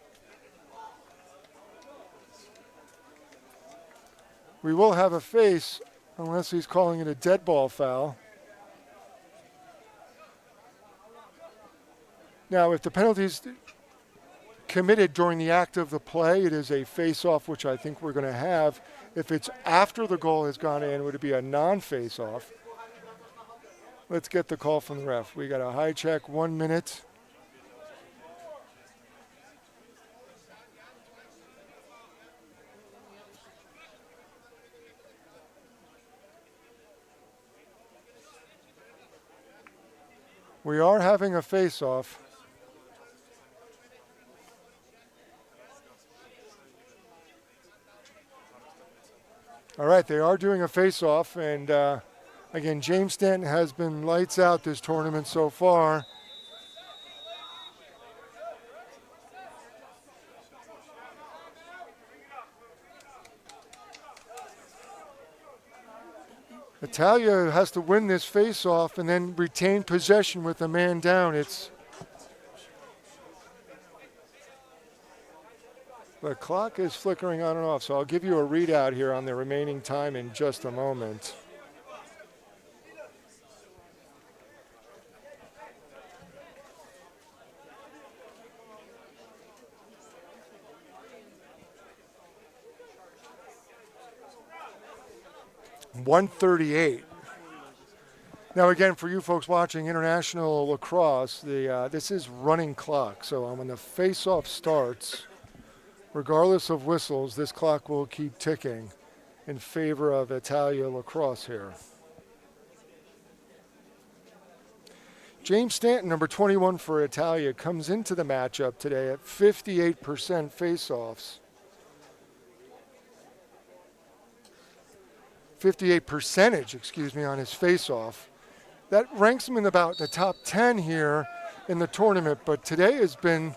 We will have a face unless he's calling it a dead ball foul. Now, if the penalty is committed during the act of the play, it is a face-off, which I think we're going to have. If it's after the goal has gone in, would it be a non-face-off? Let's get the call from the ref. We got a high check, 1 minute. We are having a face-off. All right, they are doing a face-off, and again, James Stanton has been lights out this tournament so far. Italia has to win this face-off and then retain possession with a man down. The clock is flickering on and off, so I'll give you a readout here on the remaining time in just a moment. .138. Now again, for you folks watching international lacrosse, this is running clock. So when the face-off starts, regardless of whistles, this clock will keep ticking in favor of Italia lacrosse here. James Stanton, number 21 for Italia, comes into the matchup today at 58% face-offs. 58% on his face-off. That ranks him in about the top 10 here in the tournament, but today has been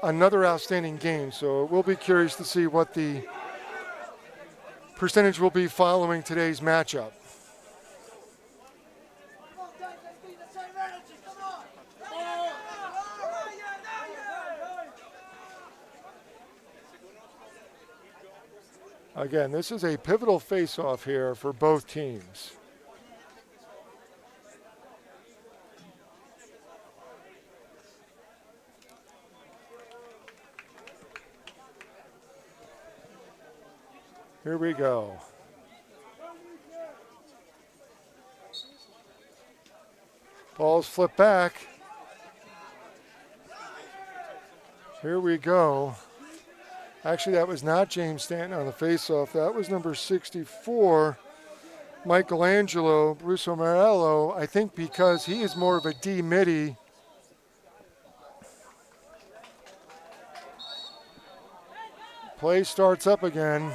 another outstanding game, so we'll be curious to see what the percentage will be following today's matchup. Again, this is a pivotal face-off here for both teams. Here we go. Balls flip back. Here we go. Actually, that was not James Stanton on the faceoff. That was number 64, Michelangelo Brusso Morello, I think because he is more of a D midi. Play starts up again.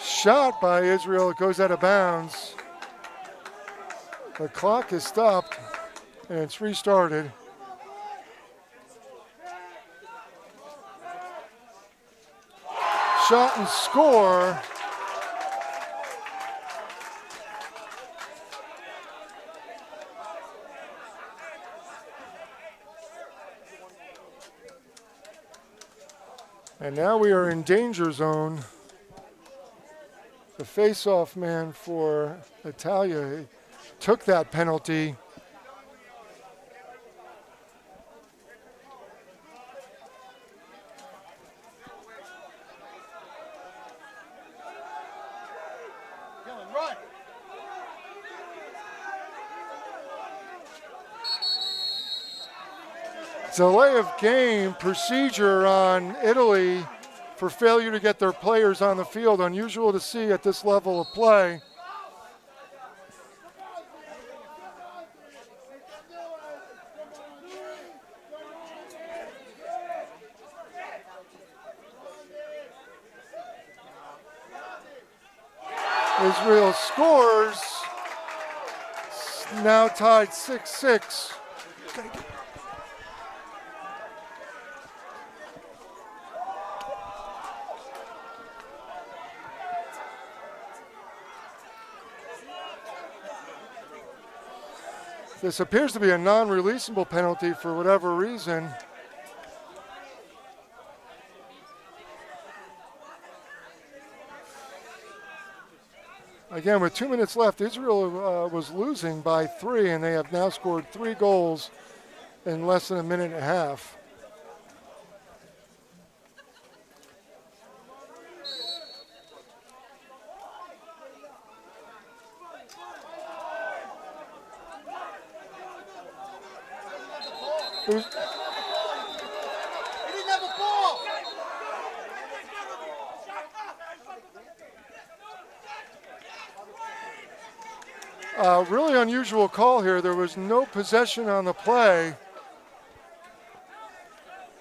Shot by Israel, it goes out of bounds. The clock is stopped and it's restarted. Shot and score. And now we are in danger zone. The face-off man for Italia took that penalty. Delay of game procedure on Italy for failure to get their players on the field. Unusual to see at this level of play. Israel scores. Now tied 6-6. This appears to be a non-releasable penalty for whatever reason. Again, with 2 minutes left, Israel was losing by 3, and they have now scored 3 goals in less than a minute and a half. It was, He didn't have a ball. really unusual call here. There was no possession on the play.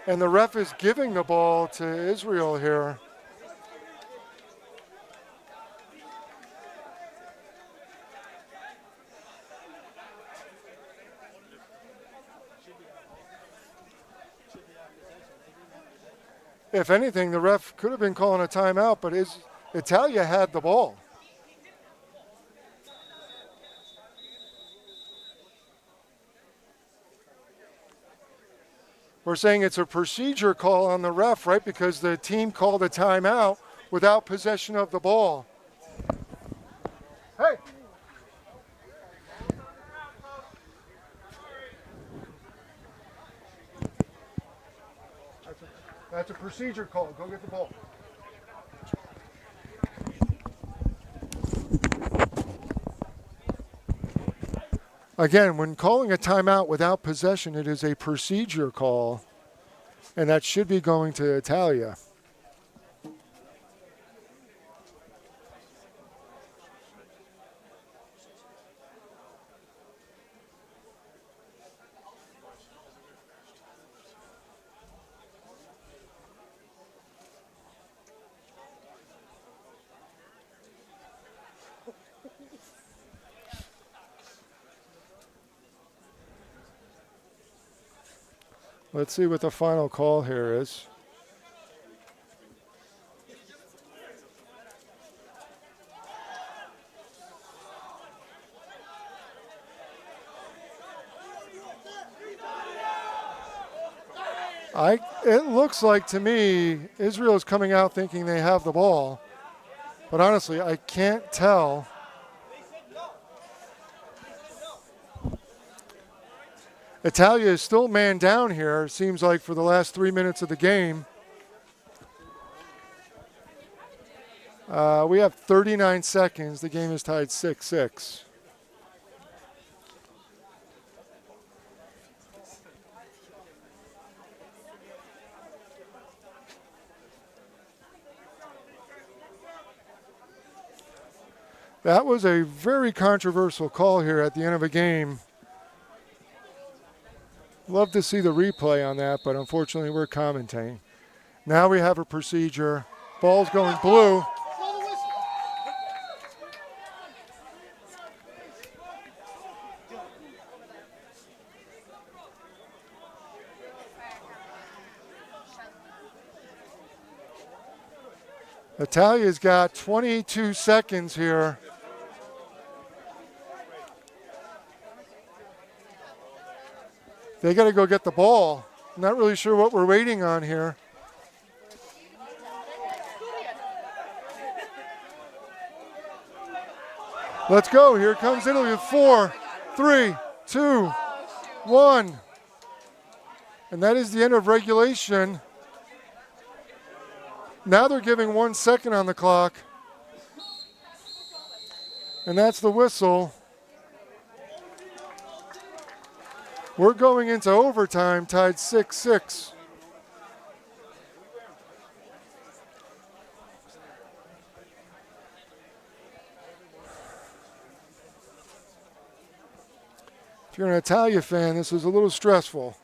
And the ref is giving the ball to Israel here. If anything, the ref could have been calling a timeout, but Italia had the ball. We're saying it's a procedure call on the ref, right? Because the team called a timeout without possession of the ball. Hey! That's a procedure call. Go get the ball. Again, when calling a timeout without possession, it is a procedure call, and that should be going to Italia. Let's see what the final call here is. It looks like to me Israel is coming out thinking they have the ball, but honestly I can't tell. Italia is still man down here, it seems like, for the last 3 minutes of the game. We have 39 seconds. The game is tied 6-6. That was a very controversial call here at the end of a game. Love to see the replay on that, but unfortunately we're commentating. Now we have a procedure. Ball's going blue. Italia's got 22 seconds here. They got to go get the ball. Not really sure what we're waiting on here. Let's go. Here comes Italy with 4, 3, 2, 1. And that is the end of regulation. Now they're giving 1 second on the clock. And that's the whistle. We're going into overtime, tied 6-6. If you're an Italia fan, this is a little stressful.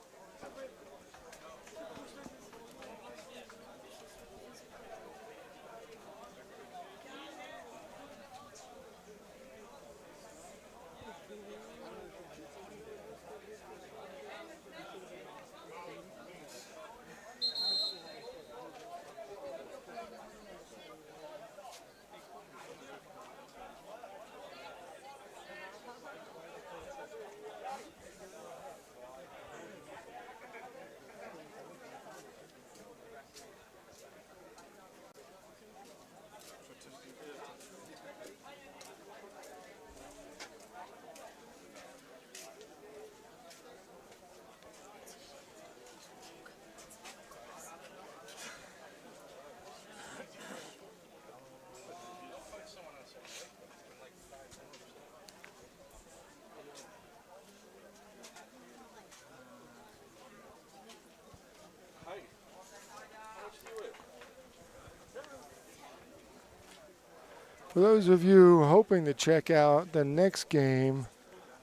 For those of you hoping to check out the next game,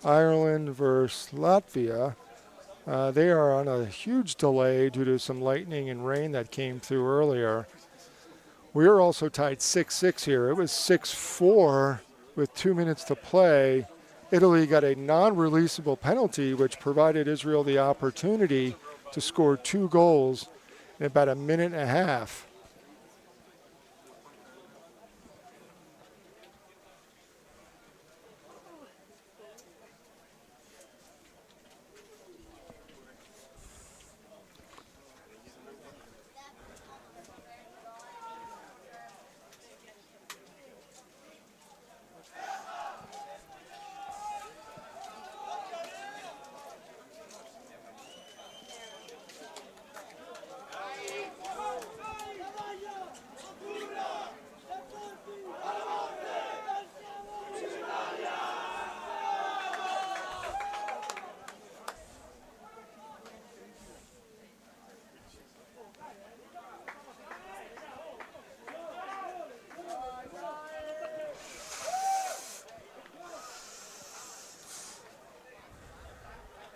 Ireland versus Latvia, they are on a huge delay due to some lightning and rain that came through earlier. We are also tied 6-6 here. It was 6-4 with 2 minutes to play. Italy got a non-releasable penalty, which provided Israel the opportunity to score 2 goals in about a minute and a half.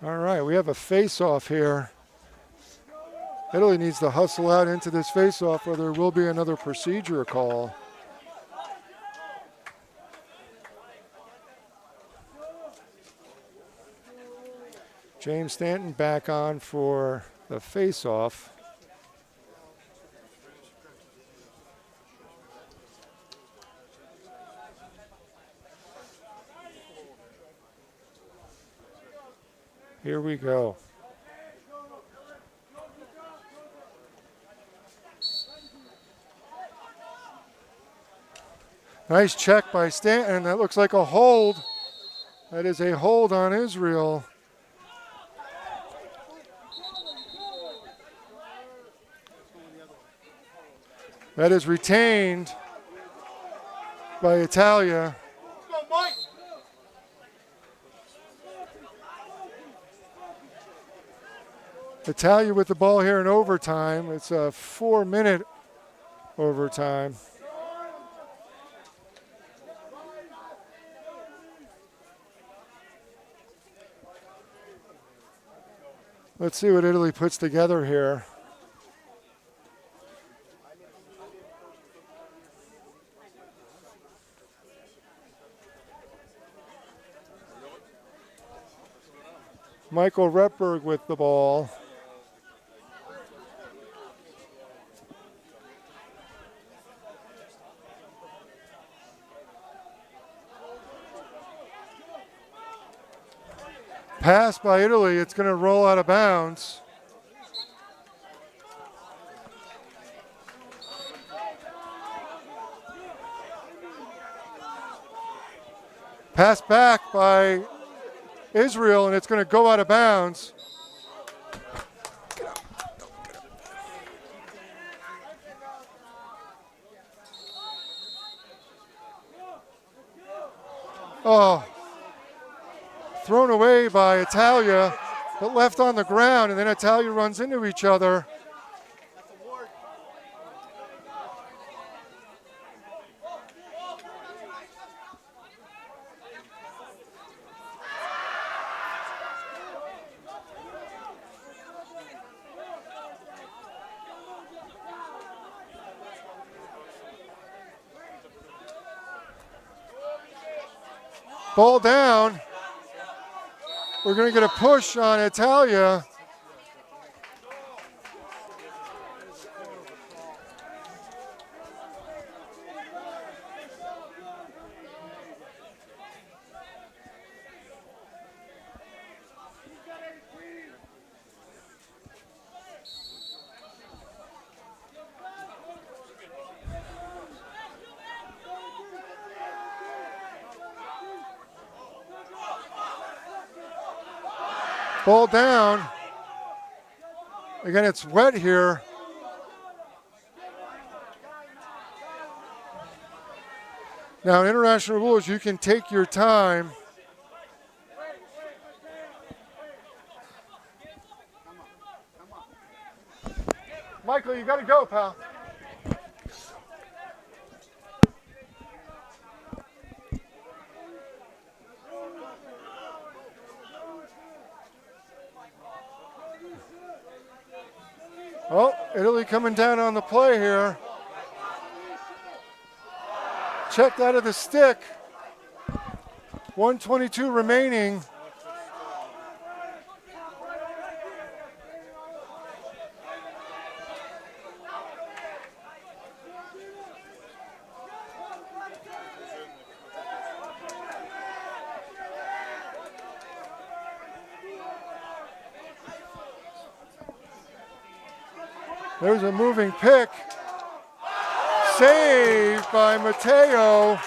All right, we have a face-off here. Italy needs to hustle out into this face-off or there will be another procedure call. James Stanton back on for the face-off. Here we go. Nice check by Stanton. That looks like a hold. That is a hold on Israel. That is retained by Italia. Italia with the ball here in overtime. It's a 4-minute overtime. Let's see what Italy puts together here. Michael Repberg with the ball. Pass by Italy, it's going to roll out of bounds. Pass back by Israel, and it's going to go out of bounds. Oh. Thrown away by Italia, but left on the ground, and then Italia runs into each other. Ball down. We're going to get a push on Italia. Ball down. Again, it's wet here. Now, in international rules, you can take your time. Michael, you got to go, pal. Oh, Italy coming down on the play here. Checked out of the stick. 1:22 remaining. There's a moving pick. Saved by Matteo.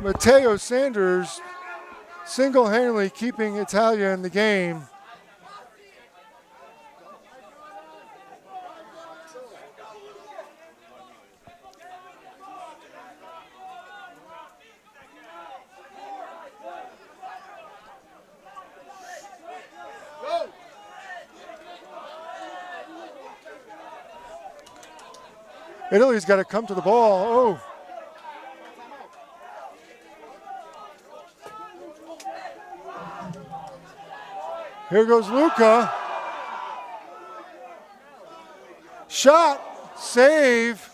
Matteo Sanders single-handedly keeping Italia in the game. Italy's got to come to the ball. Oh. Here goes Luca. Shot, save.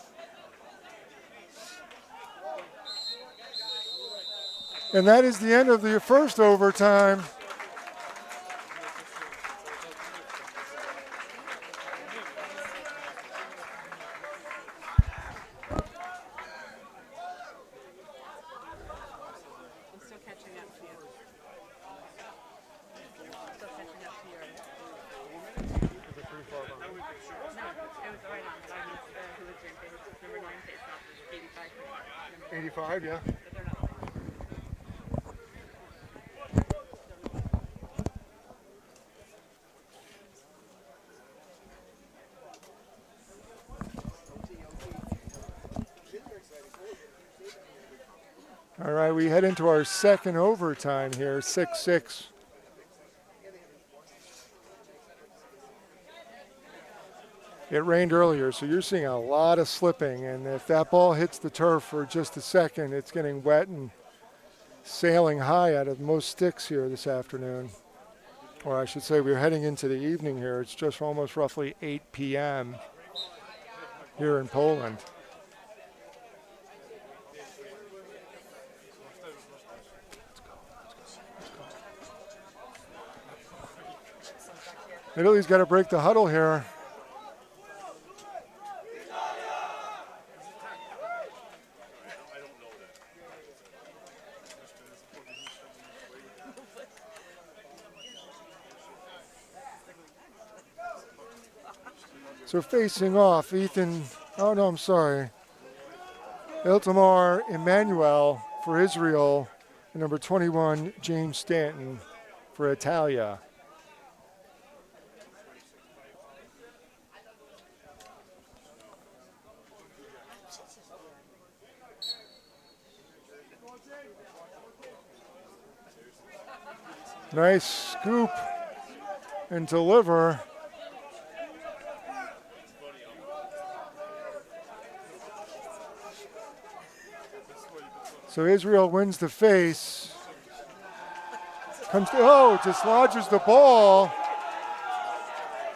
And that is the end of the first overtime. Yeah. All right, we head into our second overtime here, 6-6. It rained earlier, so you're seeing a lot of slipping, and if that ball hits the turf for just a second, it's getting wet and sailing high out of most sticks here this afternoon. Or I should say we're heading into the evening here. It's just almost roughly 8 p.m. here in Poland. Italy's got to break the huddle here. So facing off, Ethan, oh no, I'm sorry. Iltamar Emmanuel for Israel, and number 21, James Stanton for Italia. Nice scoop and deliver. So Israel wins the face. Comes to, oh, dislodges the ball.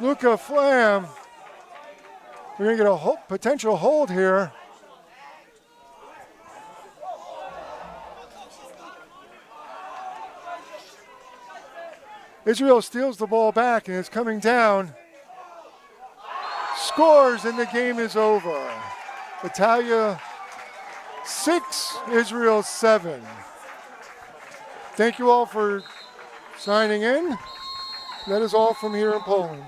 Luca Flam. We're going to get a potential hold here. Israel steals the ball back and it's coming down. Scores and the game is over. Italia 6, Israel 7. Thank you all for signing in. That is all from here in Poland.